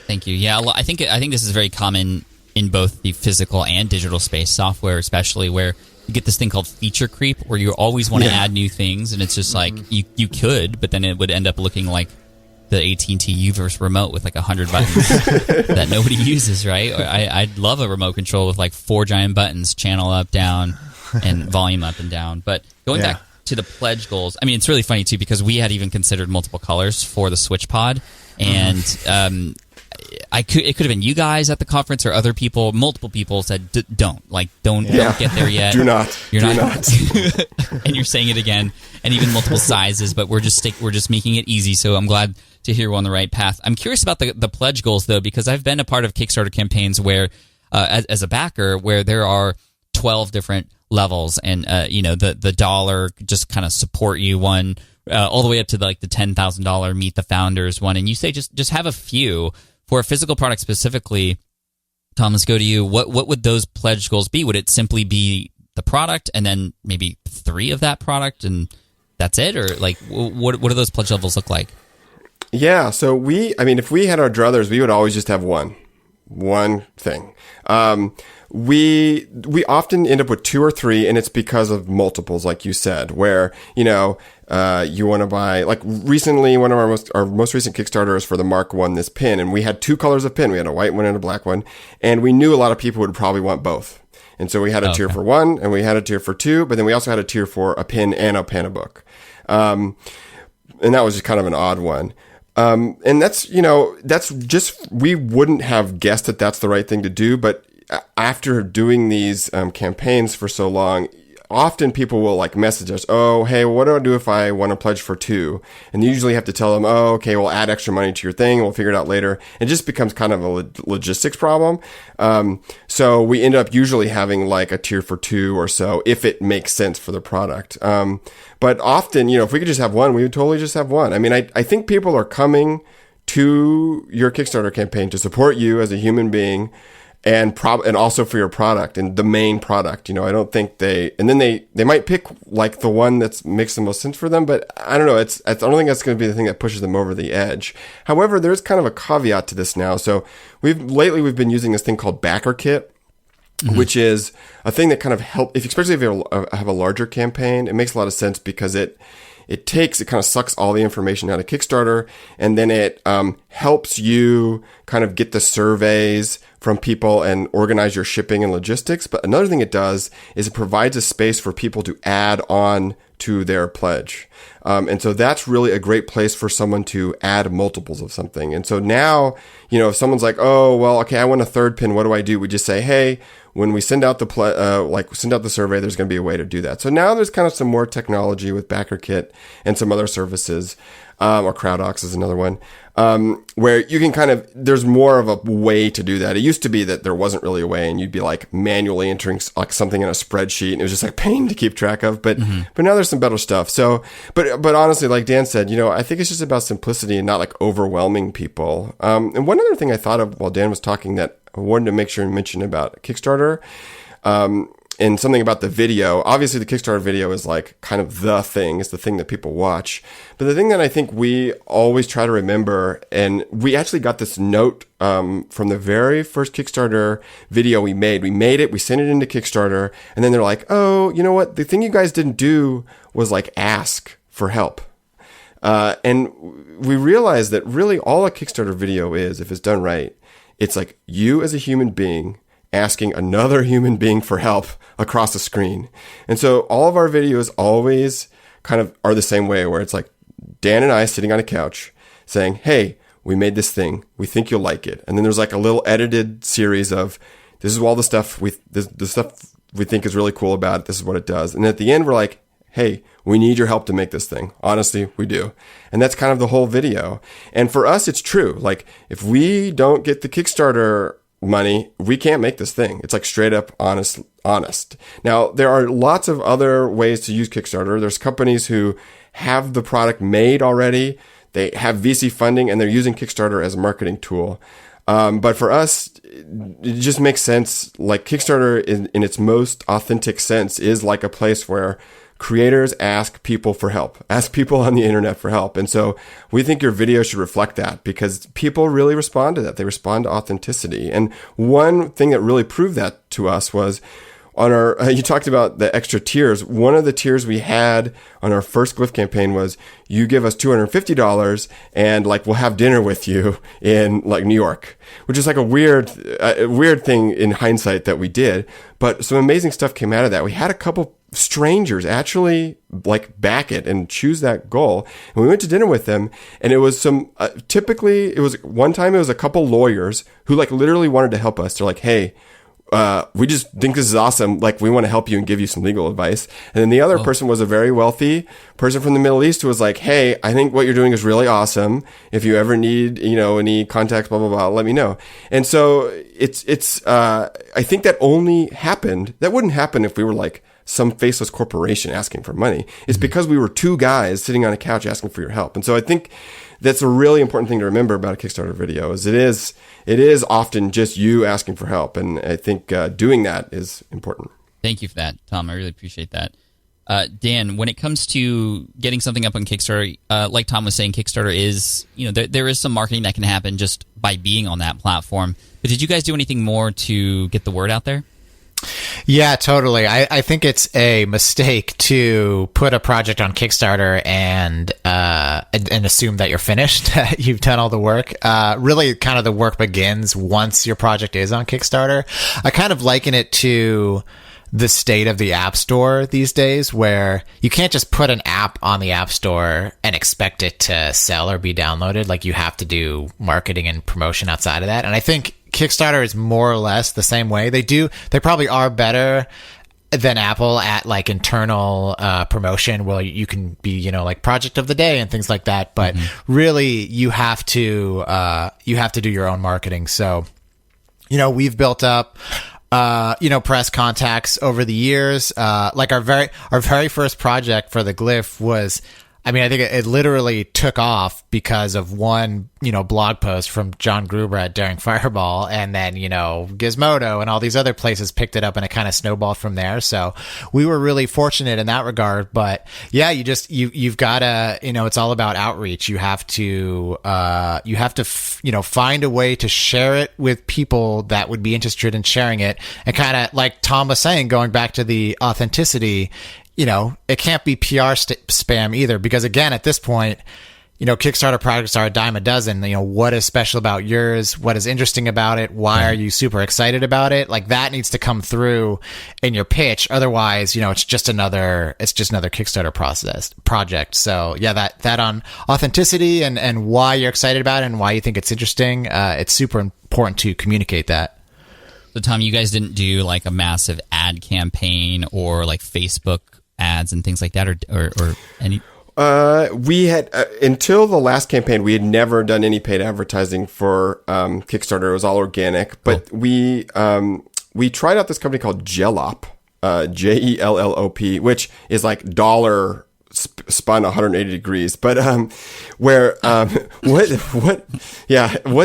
A: Thank you. Yeah, I think this is very common in both the physical and digital space, software especially, where you get this thing called feature creep, where you always want to add new things, and it's just like you could, but then it would end up looking like the AT&T Uverse remote with like 100 buttons that nobody uses, right? Or I'd love a remote control with like 4 giant buttons, channel up, down, and volume up and down. But going back to the pledge goals, I mean, it's really funny too, because we had even considered multiple colors for the Switch Pod, and it could have been you guys at the conference or other people. Multiple people said, don't get there yet.
E: Do not.
A: You're not. And you're saying it again, and even multiple sizes. But we're just making it easy. So I'm glad to hear we're on the right path. I'm curious about the pledge goals though, because I've been a part of Kickstarter campaigns where, as a backer, where there are 12 different levels, and the dollar just kind of support you one, all the way up to the $10,000 meet the founders one, and you say just have a few. For a physical product specifically, Tom, let's go to you. What would those pledge goals be? Would it simply be the product and then maybe 3 of that product and that's it? Or what do those pledge levels look like?
E: Yeah, so if we had our druthers, we would always just have one thing. We often end up with 2 or 3, and it's because of multiples, like you said, where, you want to buy, like recently, one of our most recent Kickstarter is for the Mark I, this pin, and we had 2 colors of pin. We had a white one and a black one, and we knew a lot of people would probably want both. And so we had a tier for 1, and we had a tier for 2, but then we also had a tier for a pin and a Panabook. And that was just kind of an odd one. And that's just, we wouldn't have guessed that that's the right thing to do. But after doing these campaigns for so long, often people will message us, oh, hey, what do I do if I want to pledge for 2? And you usually have to tell them, oh, okay, we'll add extra money to your thing. We'll figure it out later. It just becomes kind of a logistics problem. So we end up usually having a tier for 2 or so, if it makes sense for the product. But often, if we could just have one, we would totally just have one. I mean, I think people are coming to your Kickstarter campaign to support you as a human being, and also for your product and the main product. I don't think they might pick the one that makes the most sense for them, but I don't know. I don't think that's going to be the thing that pushes them over the edge. However, there's kind of a caveat to this now. So we've been using this thing called Backer Kit, which is a thing that kind of especially if you have a larger campaign, it makes a lot of sense because it kind of sucks all the information out of Kickstarter, and then it helps you kind of get the surveys from people and organize your shipping and logistics. But another thing it does is it provides a space for people to add on to their pledge. And so that's really a great place for someone to add multiples of something. And so now, if someone's like, oh, well, okay, I want a 3rd pin. What do I do? We just say, hey, when we send out the survey, there's going to be a way to do that. So now there's kind of some more technology with BackerKit and some other services, or CrowdOx is another one, where you can there's more of a way to do that. It used to be that there wasn't really a way, and you'd be manually entering something in a spreadsheet, and it was just pain to keep track of. But now there's some better stuff. So, but honestly, like Dan said, I think it's just about simplicity and not overwhelming people. And one other thing I thought of while Dan was talking that I wanted to make sure and mention about Kickstarter, and something about the video. Obviously, the Kickstarter video is kind of the thing. It's the thing that people watch. But the thing that I think we always try to remember, and we actually got this note from the very first Kickstarter video we made. We made it, we sent it into Kickstarter, and then they're like, oh, you know what? The thing you guys didn't do was ask for help. And we realized that really all a Kickstarter video is, if it's done right, it's you as a human being asking another human being for help across the screen. And so all of our videos always kind of are the same way, where it's Dan and I sitting on a couch saying, hey, we made this thing. We think you'll like it. And then there's a little edited series of, this is all the stuff the stuff we think is really cool about it. This is what it does. And at the end, we're like, hey, we need your help to make this thing. Honestly, we do. And that's kind of the whole video. And for us, it's true. If we don't get the Kickstarter money, we can't make this thing. It's straight up honest. Now, there are lots of other ways to use Kickstarter. There's companies who have the product made already. They have VC funding, and they're using Kickstarter as a marketing tool. But for us, it just makes sense. Kickstarter in its most authentic sense is a place where creators ask people for help, ask people on the internet for help. And so we think your video should reflect that, because people really respond to that. They respond to authenticity. And one thing that really proved that to us was on our, you talked about the extra tiers. One of the tiers we had on our first Glyph campaign was you give us $250 and like we'll have dinner with you in like New York, which is like a weird thing in hindsight that we did. But some amazing stuff came out of that. We had a couple strangers actually like back it and choose that goal. And we went to dinner with them, and it was some, typically it was one time it was a couple lawyers who like literally wanted to help us. They're like, hey, we just think this is awesome. Like, we want to help you and give you some legal advice. And then the other person was a very wealthy person from the Middle East who was like, hey, I think what you're doing is really awesome. If you ever need, any contacts, blah, blah, blah, let me know. And so I think that only happened. That wouldn't happen if we were like some faceless corporation asking for money. It's because we were two guys sitting on a couch asking for your help. And so I think that's a really important thing to remember about a Kickstarter video is it is often just you asking for help. And I think doing that is important.
A: Thank you for that, Tom. I really appreciate that. Dan, when it comes to getting something up on Kickstarter, like Tom was saying, Kickstarter is, there is some marketing that can happen just by being on that platform. But did you guys do anything more to get the word out there?
F: Yeah, totally. I think it's a mistake to put a project on Kickstarter and assume that you're finished. You've done all the work. Really, kind of the work begins once your project is on Kickstarter. I kind of liken it to the state of the App Store these days, where you can't just put an app on the App Store and expect it to sell or be downloaded. Like, you have to do marketing and promotion outside of that. And I think Kickstarter is more or less the same way. They probably are better than Apple at like internal promotion, where you can be, like project of the day and things like that. But really, you have to do your own marketing. So, we've built up press contacts over the years. Like our very first project for the Glyph was, I think it literally took off because of one, blog post from John Gruber at Daring Fireball, and then, Gizmodo and all these other places picked it up, and it kind of snowballed from there. So we were really fortunate in that regard. But yeah, you've got to, it's all about outreach. You have to find a way to share it with people that would be interested in sharing it. And kind of like Tom was saying, going back to the authenticity, it can't be PR spam either, because again, at this point, Kickstarter projects are a dime a dozen. What is special about yours? What is interesting about it? Why are you super excited about it? Like, that needs to come through in your pitch. Otherwise, it's just another Kickstarter project. So yeah, that on authenticity and why you're excited about it and why you think it's interesting. It's super important to communicate that.
A: So Tom, you guys didn't do like a massive ad campaign or like Facebook ads and things like that, or any?
E: We had until the last campaign, we had never done any paid advertising for Kickstarter. It was all organic, but we tried out this company called Jellop, Jellop, which is like dollar spun 180 degrees. But what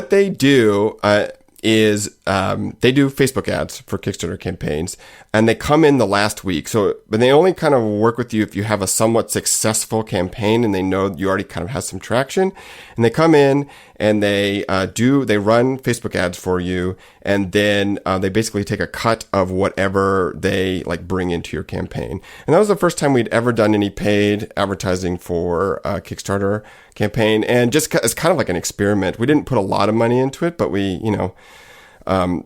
E: they do is they do Facebook ads for Kickstarter campaigns, and they come in the last week. But they only kind of work with you if you have a somewhat successful campaign and they know you already kind of have some traction. And they come in and they run Facebook ads for you, and then they basically take a cut of whatever they like bring into your campaign. And that was the first time we'd ever done any paid advertising for a Kickstarter campaign, and just it's kind of like an experiment. We didn't put a lot of money into it, but we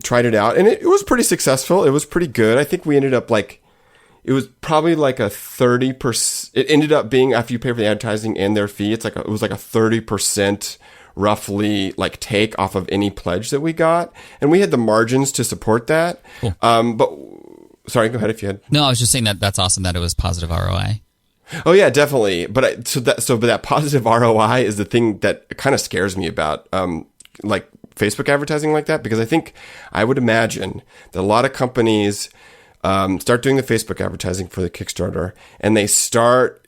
E: tried it out, and it was pretty successful. It was pretty good. I think we ended up it was probably like a 30%. It ended up being, after you pay for the advertising and their fee, it was like a 30% roughly like take off of any pledge that we got, and we had the margins to support that. Cool. But sorry, go ahead if you had.
A: No, I was just saying that's awesome that it was positive ROI.
E: Oh yeah, definitely. But that positive ROI is the thing that kind of scares me about like Facebook advertising like that, because I would imagine that a lot of companies start doing the Facebook advertising for the Kickstarter, and they start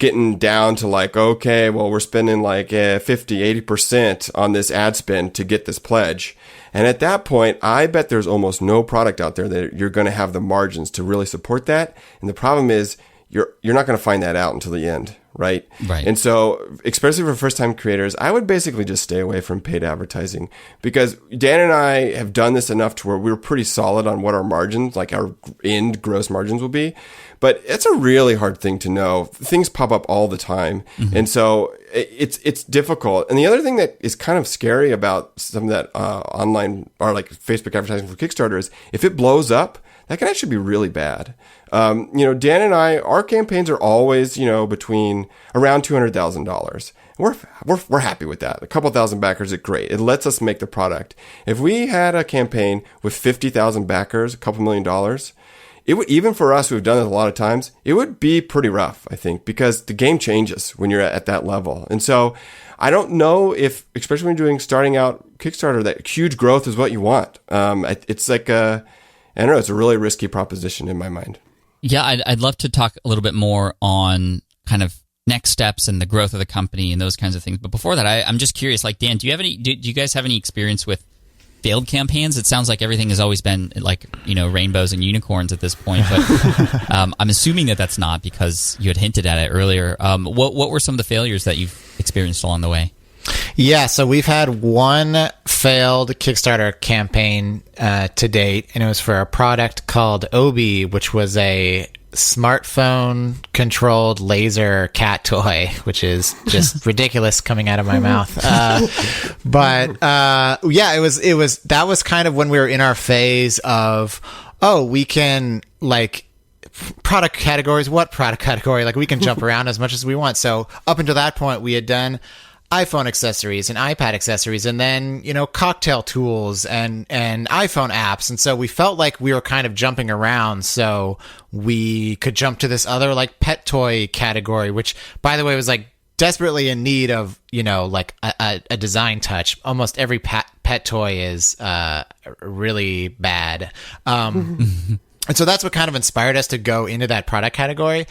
E: getting down to like, okay, well, we're spending like 50-80% on this ad spend to get this pledge. And at that point, I bet there's almost no product out there that you're going to have the margins to really support that. And the problem is you're not going to find that out until the end. right?
A: Right.
E: And so, especially for first-time creators, I would basically just stay away from paid advertising, because Dan and I have done this enough to where we're pretty solid on what our margins, like our end gross margins, will be. But it's a really hard thing to know. Things pop up all the time. And so it's difficult. And the other thing that is kind of scary about some of that online or like Facebook advertising for Kickstarter is if it blows up, that can actually be really bad. Dan and I, our campaigns are always, between around $200,000. We're happy with that. A couple thousand backers is great. It lets us make the product. If we had a campaign with 50,000 backers, a couple $1 million, it would, even for us who've done it a lot of times, it would be pretty rough, I think, because the game changes when you're at that level. And so I don't know if, especially when you're starting out Kickstarter, that huge growth is what you want. It's like I don't know, it's a really risky proposition in my mind.
A: Yeah, I'd love to talk a little bit more on kind of next steps and the growth of the company and those kinds of things. But before that, I'm just curious, like, Dan, do you guys have any experience with failed campaigns? It sounds like everything has always been like, rainbows and unicorns at this point, but I'm assuming that that's not, because you had hinted at it earlier. What were some of the failures that you've experienced along the way?
F: Yeah, so we've had one failed Kickstarter campaign to date, and it was for a product called Obi, which was a smartphone-controlled laser cat toy, which is just ridiculous coming out of my mouth. But that was kind of when we were in our phase of, we can, like, product categories. What product category? Like, we can jump around as much as we want. So up until that point, we had done iPhone accessories and iPad accessories, and then, cocktail tools and iPhone apps. And so we felt like we were kind of jumping around, so we could jump to this other, like, pet toy category, which, by the way, was, like, desperately in need of, like a design touch. Almost every pet toy is really bad. And so that's what kind of inspired us to go into that product category.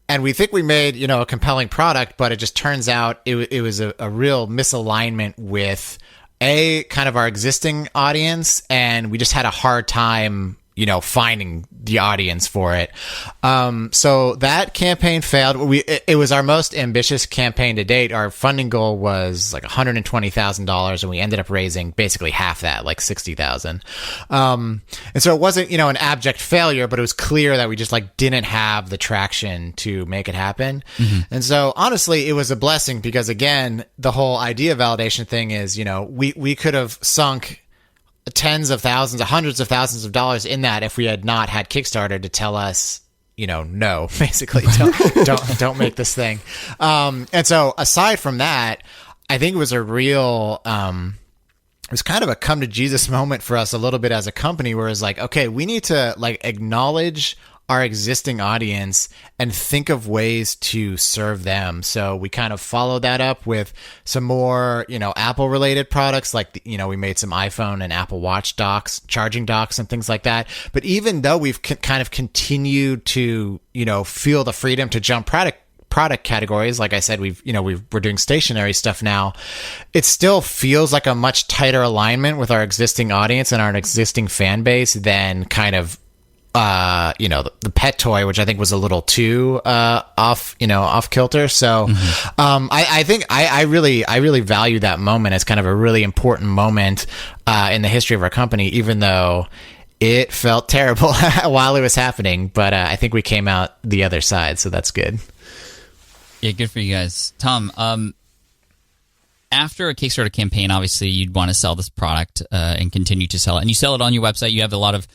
F: And we think we made, a compelling product, but it just turns out it was a real misalignment with kind of our existing audience. And we just had a hard time, finding the audience for it. So that campaign failed. It was our most ambitious campaign to date. Our funding goal was like $120,000, and we ended up raising basically half that, like $60,000. And so it wasn't, an abject failure, but it was clear that we just didn't have the traction to make it happen. And so honestly, it was a blessing, because again, the whole idea validation thing is, we could have sunk tens of thousands, hundreds of thousands of dollars in that if we had not had Kickstarter to tell us, no, basically, don't make this thing. And so aside from that, I think it was a real, it was kind of a come to Jesus moment for us a little bit as a company, where it's like, okay, we need to acknowledge our existing audience and think of ways to serve them. So we kind of followed that up with some more, Apple related products, like, we made some iPhone and Apple Watch docks, charging docks and things like that. But even though we've kind of continued to, feel the freedom to jump product categories, like I said, we're doing stationary stuff now, it still feels like a much tighter alignment with our existing audience and our existing fan base than kind of the pet toy, which I think was a little too off kilter. So I think I really value that moment as kind of a really important moment in the history of our company, even though it felt terrible while it was happening. But I think we came out the other side, so that's good.
A: Yeah, good for you guys. Tom, after a Kickstarter campaign, obviously you'd want to sell this product and continue to sell it. And you sell it on your website. You have a lot of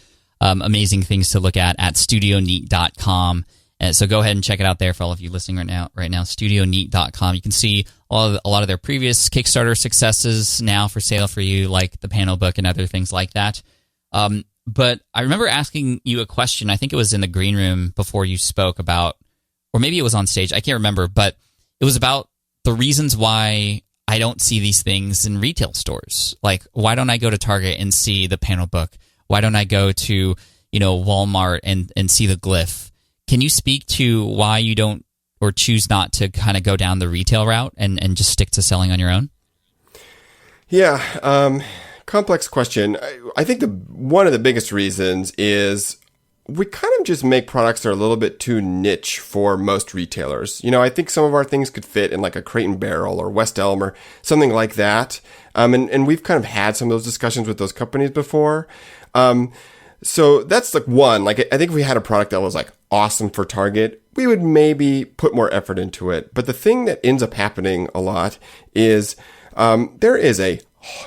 A: amazing things to look at studioneat.com. So go ahead and check it out there for all of you listening right now, studioneat.com. You can see a lot of their previous Kickstarter successes now for sale for you, like the panel book and other things like that. But I remember asking you a question, I think it was in the green room before you spoke about, or maybe it was on stage, I can't remember, but it was about the reasons why I don't see these things in retail stores. Like, why don't I go to Target and see the panel book? Why don't I go to, Walmart and see the glyph? Can you speak to why you don't or choose not to kind of go down the retail route and just stick to selling on your own?
E: Yeah, complex question. I think one of the biggest reasons is we kind of just make products that are a little bit too niche for most retailers. I think some of our things could fit in like a Crate and Barrel or West Elm or something like that. And we've kind of had some of those discussions with those companies before. So that's like one. Like, I think if we had a product that was like awesome for Target, we would maybe put more effort into it. But the thing that ends up happening a lot is there is a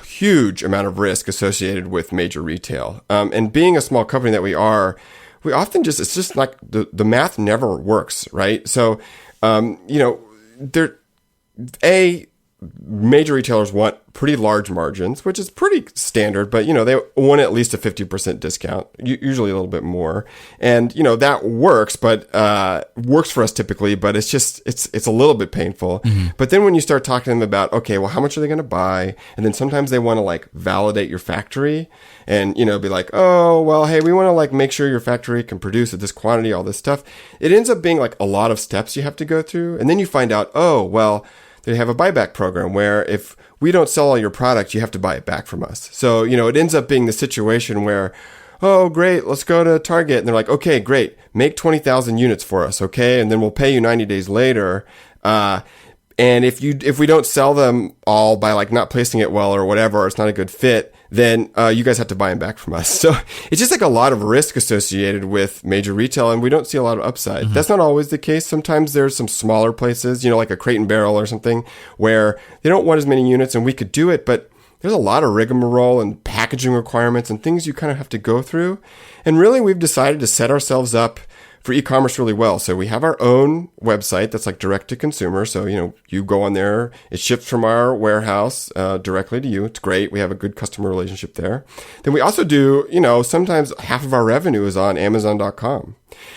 E: huge amount of risk associated with major retail. And being a small company that we are, we often it's just like the math never works, right? So, major retailers want pretty large margins, which is pretty standard, but they want at least a 50% discount, usually a little bit more. And that works, but works for us typically, but it's a little bit painful. Mm-hmm. But then when you start talking to them about, okay, well, how much are they going to buy? And then sometimes they want to like validate your factory and be like, oh, well, hey, we want to like make sure your factory can produce at this quantity, all this stuff. It ends up being like a lot of steps you have to go through. And then you find out, oh, well, they have a buyback program where if we don't sell all your product, you have to buy it back from us. So, it ends up being the situation where, oh, great, let's go to Target. And they're like, okay, great, make 20,000 units for us, okay? And then we'll pay you 90 days later. And if we don't sell them all by like not placing it well or whatever, or it's not a good fit, then you guys have to buy them back from us. So it's just like a lot of risk associated with major retail, and we don't see a lot of upside. Mm-hmm. That's not always the case. Sometimes there's some smaller places, like a Crate and Barrel or something, where they don't want as many units and we could do it, but there's a lot of rigmarole and packaging requirements and things you kind of have to go through. And really, we've decided to set ourselves up for e-commerce really well. So we have our own website that's like direct to consumer. So, you go on there, it ships from our warehouse directly to you. It's great. We have a good customer relationship there. Then we also do, sometimes half of our revenue is on Amazon.com.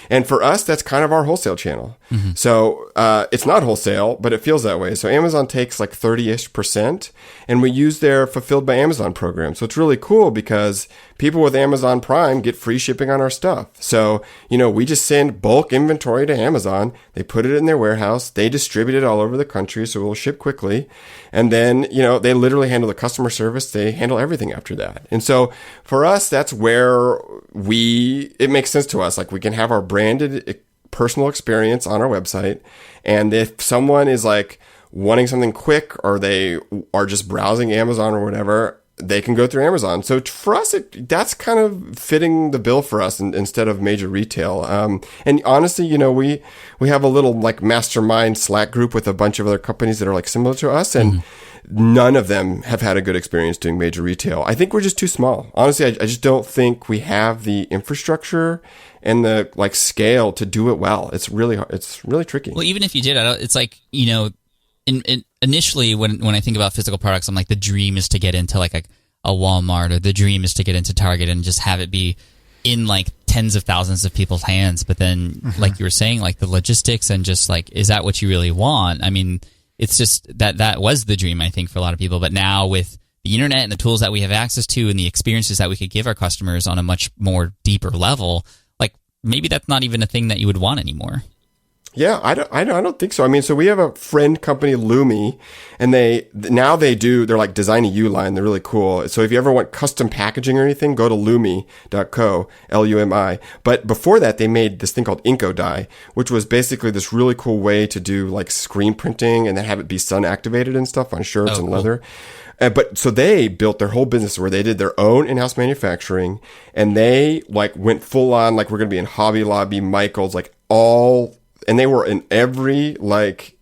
E: And for us, that's kind of our wholesale channel. Mm-hmm. So it's not wholesale, but it feels that way. So Amazon takes like 30-ish%, and we use their Fulfilled by Amazon program. So it's really cool because people with Amazon Prime get free shipping on our stuff. So, we just send bulk inventory to Amazon. They put it in their warehouse. They distribute it all over the country, so it will ship quickly. And then, they literally handle the customer service. They handle everything after that. And so for us, that's where it makes sense to us. Like, we can have our branded personal experience on our website. And if someone is like wanting something quick, or they are just browsing Amazon or whatever, they can go through Amazon. So for us, that's kind of fitting the bill for us instead of major retail. And honestly, we have a little like mastermind Slack group with a bunch of other companies that are like similar to us, and none of them have had a good experience doing major retail. I think we're just too small. Honestly, I just don't think we have the infrastructure and the like scale to do it well. It's really hard. It's really tricky.
A: Well, even if you did, it's like, initially when I think about physical products, I'm like, the dream is to get into like a Walmart, or the dream is to get into Target and just have it be in like tens of thousands of people's hands. But then, like you were saying, like the logistics and just like, is that what you really want? I mean, it's just that was the dream, I think, for a lot of people. But now with the internet and the tools that we have access to and the experiences that we could give our customers on a much more deeper level, like maybe that's not even a thing that you would want anymore.
E: Yeah, I don't think so. I mean, so we have a friend company, Lumi, and they're like Design a U line. They're really cool. So if you ever want custom packaging or anything, go to lumi.co, Lumi. But before that, they made this thing called IncoDye, which was basically this really cool way to do like screen printing and then have it be sun activated and stuff on shirts and leather. But so they built their whole business where they did their own in-house manufacturing, and they like went full on, like we're going to be in Hobby Lobby, Michael's, like and they were in every like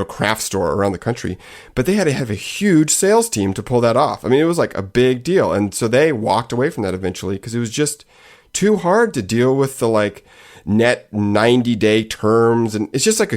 E: craft store around the country, but they had to have a huge sales team to pull that off. I mean, it was like a big deal. And so they walked away from that eventually because it was just too hard to deal with the like net 90-day terms. And it's just like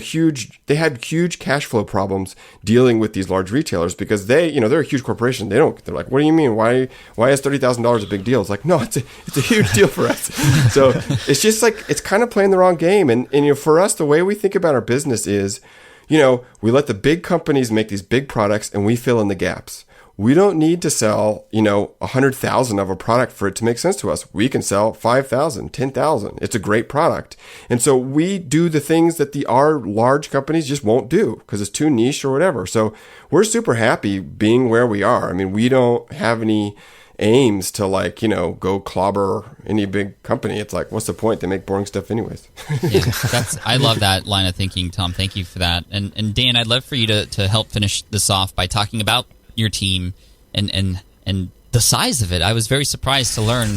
E: they had huge cash flow problems dealing with these large retailers because they're a huge corporation. They're like, what do you mean? Why is $30,000 a big deal? It's like, no, it's a huge deal for us. So it's just like, it's kind of playing the wrong game. And for us, the way we think about our business is, we let the big companies make these big products and we fill in the gaps. We don't need to sell, 100,000 of a product for it to make sense to us. We can sell 5,000, 10,000. It's a great product. And so we do the things that our large companies just won't do because it's too niche or whatever. So we're super happy being where we are. I mean, we don't have any aims to like, go clobber any big company. It's like, what's the point? They make boring stuff anyways.
A: Yeah, I love that line of thinking, Tom. Thank you for that. And Dan, I'd love for you to help finish this off by talking about your team and the size of it. I was very surprised to learn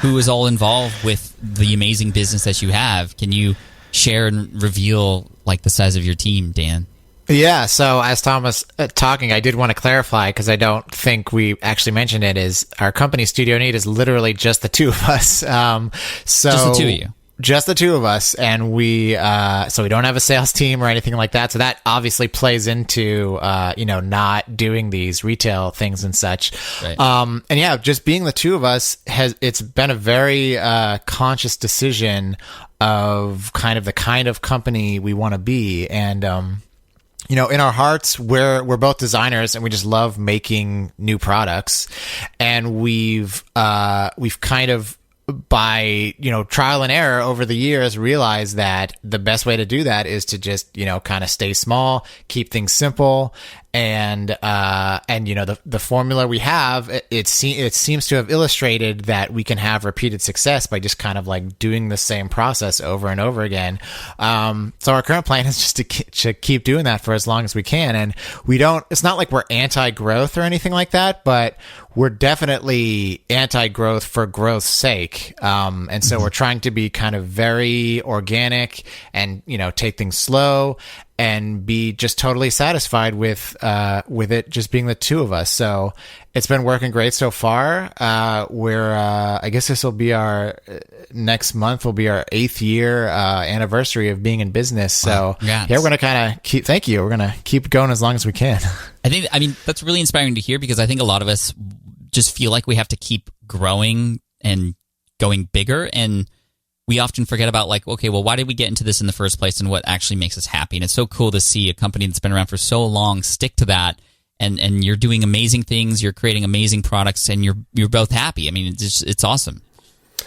A: who is all involved with the amazing business that you have. Can you share and reveal like the size of your team, Dan?
F: Yeah, so as Tom was talking, I did want to clarify, because I don't think we actually mentioned it, is our company, Studio Neat, is literally just the two of us. So
A: just the two of you?
F: Just the two of us, and so we don't have a sales team or anything like that. So that obviously plays into, not doing these retail things and such.
A: Right.
F: And yeah, just being the two of us it's been a very conscious decision of the kind of company we want to be. And, in our hearts, we're both designers, and we just love making new products. And we've kind of, by trial and error over the years, realized that the best way to do that is to just kind of stay small, keep things simple, and the formula we have, it seems to have illustrated that we can have repeated success by just kind of like doing the same process over and over again. So our current plan is just to keep doing that for as long as we can, and it's not like we're anti-growth or anything like that, but we're definitely anti-growth for growth's sake. And so we're trying to be kind of very organic and, take things slow and be just totally satisfied with it just being the two of us. So it's been working great so far. I guess this will be next month will be our 8th year anniversary of being in business. So yeah, we're going to kind of thank you. We're going to keep going as long as we can.
A: I mean, that's really inspiring to hear, because I think a lot of us just feel like we have to keep growing and going bigger, and we often forget about like, okay, well, why did we get into this in the first place, and what actually makes us happy? And it's so cool to see a company that's been around for so long stick to that, and you're doing amazing things, you're creating amazing products, and you're both happy. I mean, it's awesome.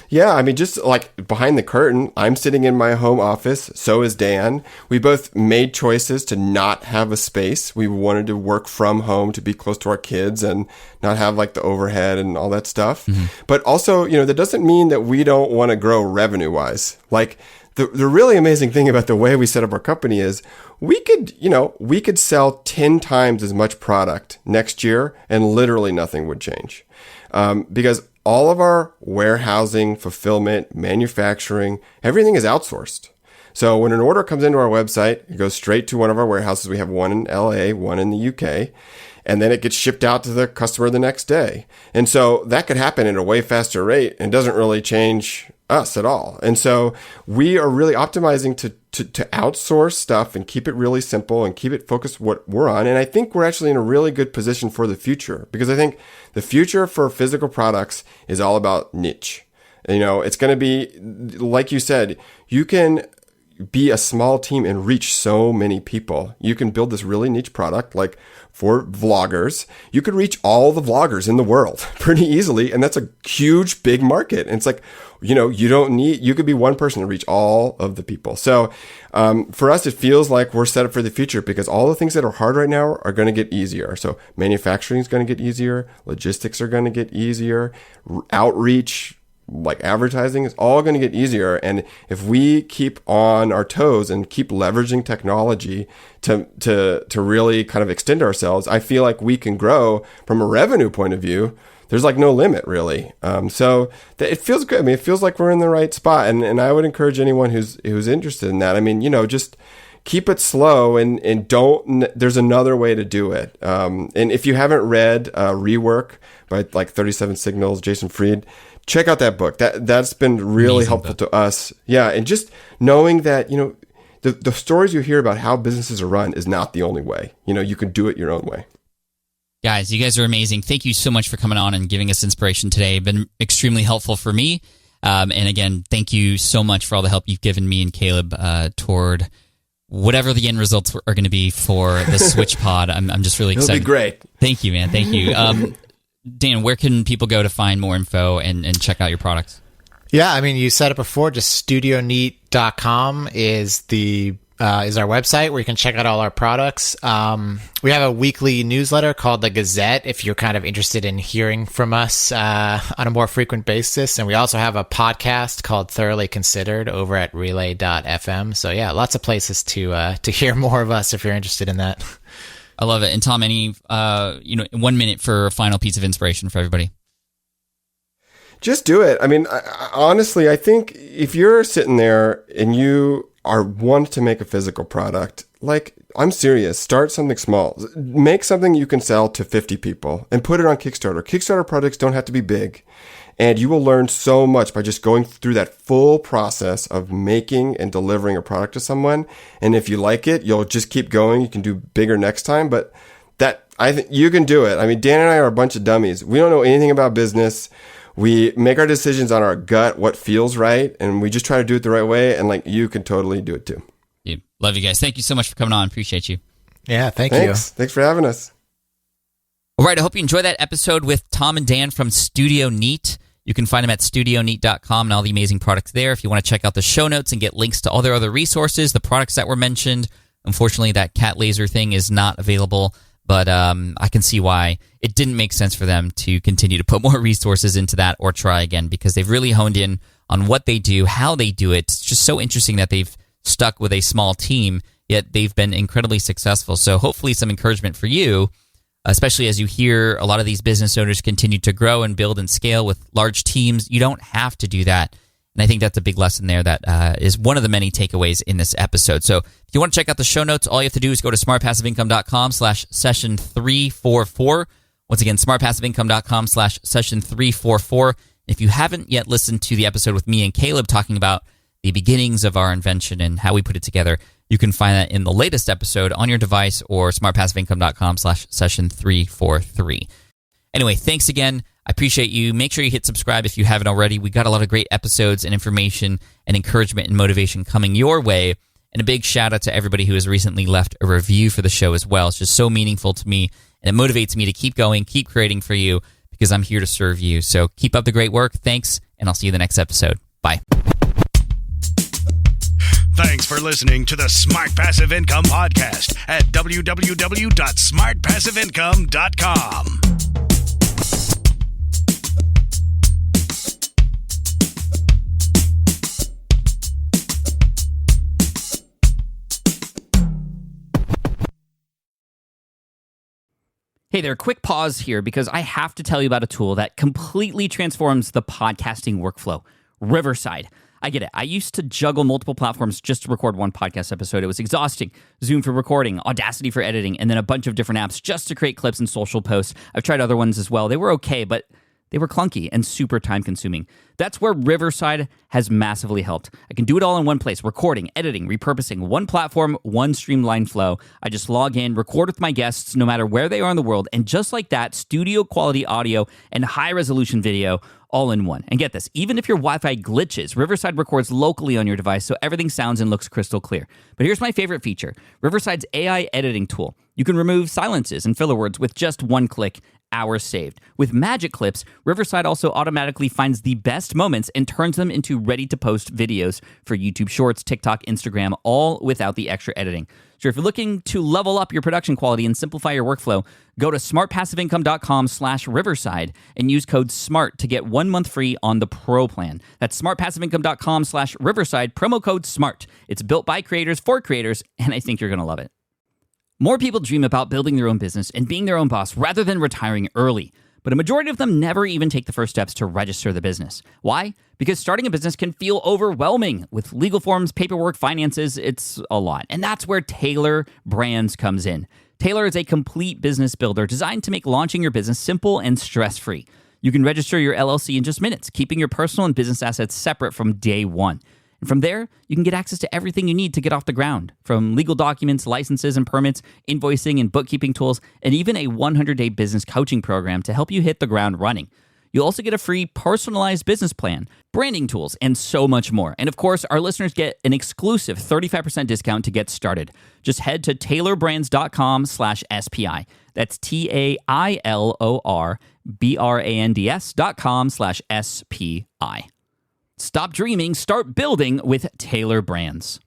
E: Yeah, I mean, just like behind the curtain, I'm sitting in my home office. So is Dan. We both made choices to not have a space. We wanted to work from home to be close to our kids and not have like the overhead and all that stuff. Mm-hmm. But also, that doesn't mean that we don't want to grow revenue wise. Like the really amazing thing about the way we set up our company is we could sell 10 times as much product next year and literally nothing would change. Because all of our warehousing, fulfillment, manufacturing, everything is outsourced. So when an order comes into our website, it goes straight to one of our warehouses. We have one in LA, one in the UK, and then it gets shipped out to the customer the next day. And so that could happen at a way faster rate and doesn't really change us at all. And so we are really optimizing to outsource stuff and keep it really simple and keep it focused what we're on. And I think we're actually in a really good position for the future, because I think the future for physical products is all about niche. It's going to be, like you said, you can be a small team and reach so many people. You can build this really niche product, like for vloggers. You could reach all the vloggers in the world pretty easily. And that's a huge, big market. And it's like, you could be one person to reach all of the people. So for us, it feels like we're set up for the future, because all the things that are hard right now are going to get easier. So manufacturing is going to get easier. Logistics are going to get easier. Outreach, like advertising, is all going to get easier. And if we keep on our toes and keep leveraging technology to really kind of extend ourselves, I feel like we can grow from a revenue point of view. There's like no limit really. So it feels good. I mean, it feels like we're in the right spot. And I would encourage anyone who's interested in that. I mean, just keep it slow and don't, there's another way to do it. And if you haven't read Rework by like 37 Signals, Jason Fried, check out that book. That's been really amazing, helpful to us. Yeah. And just knowing that, the stories you hear about how businesses are run is not the only way. You can do it your own way.
A: Guys, you guys are amazing. Thank you so much for coming on and giving us inspiration today. Been extremely helpful for me. And again, thank you so much for all the help you've given me and Caleb toward whatever the end results are going to be for the Switch Pod. I'm just really excited.
E: It'll be great.
A: Thank you, man. Thank you. Dan, where can people go to find more info and check out your products?
F: Yeah, I mean, you said it before, just studioneat.com is the is our website where you can check out all our products. We have a weekly newsletter called The Gazette if you're kind of interested in hearing from us on a more frequent basis. And we also have a podcast called Thoroughly Considered over at relay.fm. So yeah, lots of places to hear more of us if you're interested in that.
A: I love it. And Tom, any 1 minute for a final piece of inspiration for everybody?
E: Just do it. I mean, honestly, I think if you're sitting there and you want to make a physical product, like, I'm serious, start something small. Make something you can sell to 50 people and put it on Kickstarter. Kickstarter projects don't have to be big. And you will learn so much by just going through that full process of making and delivering a product to someone. And if you like it, you'll just keep going. You can do bigger next time. But I think you can do it. I mean, Dan and I are a bunch of dummies. We don't know anything about business. We make our decisions on our gut, what feels right, and we just try to do it the right way, and like, you can totally do it too.
A: Love you guys. Thank you so much for coming on. Appreciate you.
F: Yeah, thanks you.
E: Thanks for having us.
A: All right, I hope you enjoyed that episode with Tom and Dan from Studio Neat. You can find them at studioneat.com and all the amazing products there. If you want to check out the show notes and get links to all their other resources, the products that were mentioned. Unfortunately, that cat laser thing is not available. But I can see why it didn't make sense for them to continue to put more resources into that or try again, because they've really honed in on what they do, how they do it. It's just so interesting that they've stuck with a small team, yet they've been incredibly successful. So hopefully some encouragement for you, especially as you hear a lot of these business owners continue to grow and build and scale with large teams. You don't have to do that. And I think that's a big lesson there that is one of the many takeaways in this episode. So if you want to check out the show notes, all you have to do is go to smartpassiveincome.com/session344. Once again, smartpassiveincome.com/session344. If you haven't yet listened to the episode with me and Caleb talking about the beginnings of our invention and how we put it together, you can find that in the latest episode on your device or smartpassiveincome.com/session343. Anyway, thanks again. I appreciate you. Make sure you hit subscribe if you haven't already. We got a lot of great episodes and information and encouragement and motivation coming your way. And a big shout out to everybody who has recently left a review for the show as well. It's just so meaningful to me, and it motivates me to keep going, keep creating for you, because I'm here to serve you. So keep up the great work. Thanks, and I'll see you in the next episode. Bye.
B: Thanks for listening to the Smart Passive Income Podcast at www.smartpassiveincome.com.
D: Hey there, quick pause here because I have to tell you about a tool that completely transforms the podcasting workflow, Riverside. I get it. I used to juggle multiple platforms just to record one podcast episode. It was exhausting. Zoom for recording, Audacity for editing, and then a bunch of different apps just to create clips and social posts. I've tried other ones as well. They were okay, but they were clunky and super time-consuming. That's where Riverside has massively helped. I can do it all in one place: recording, editing, repurposing, one platform, one streamlined flow. I just log in, record with my guests no matter where they are in the world, and just like that, studio-quality audio and high-resolution video all in one. And get this, even if your Wi-Fi glitches, Riverside records locally on your device so everything sounds and looks crystal clear. But here's my favorite feature, Riverside's AI editing tool. You can remove silences and filler words with just one click. Hours saved. With Magic Clips, Riverside also automatically finds the best moments and turns them into ready-to-post videos for YouTube Shorts, TikTok, Instagram, all without the extra editing. So if you're looking to level up your production quality and simplify your workflow, go to smartpassiveincome.com/Riverside and use code SMART to get 1 month free on the Pro plan. That's smartpassiveincome.com/Riverside, promo code SMART. It's built by creators for creators, and I think you're going to love it. More people dream about building their own business and being their own boss rather than retiring early. But a majority of them never even take the first steps to register the business. Why? Because starting a business can feel overwhelming. With legal forms, paperwork, finances, it's a lot. And that's where Taylor Brands comes in. Taylor is a complete business builder designed to make launching your business simple and stress-free. You can register your LLC in just minutes, keeping your personal and business assets separate from day one. And from there, you can get access to everything you need to get off the ground, from legal documents, licenses and permits, invoicing and bookkeeping tools, and even a 100-day business coaching program to help you hit the ground running. You'll also get a free personalized business plan, branding tools, and so much more. And of course, our listeners get an exclusive 35% discount to get started. Just head to taylorbrands.com/SPI. That's TAILORBRANDS.com/SPI. Stop dreaming, start building with Taylor Brands.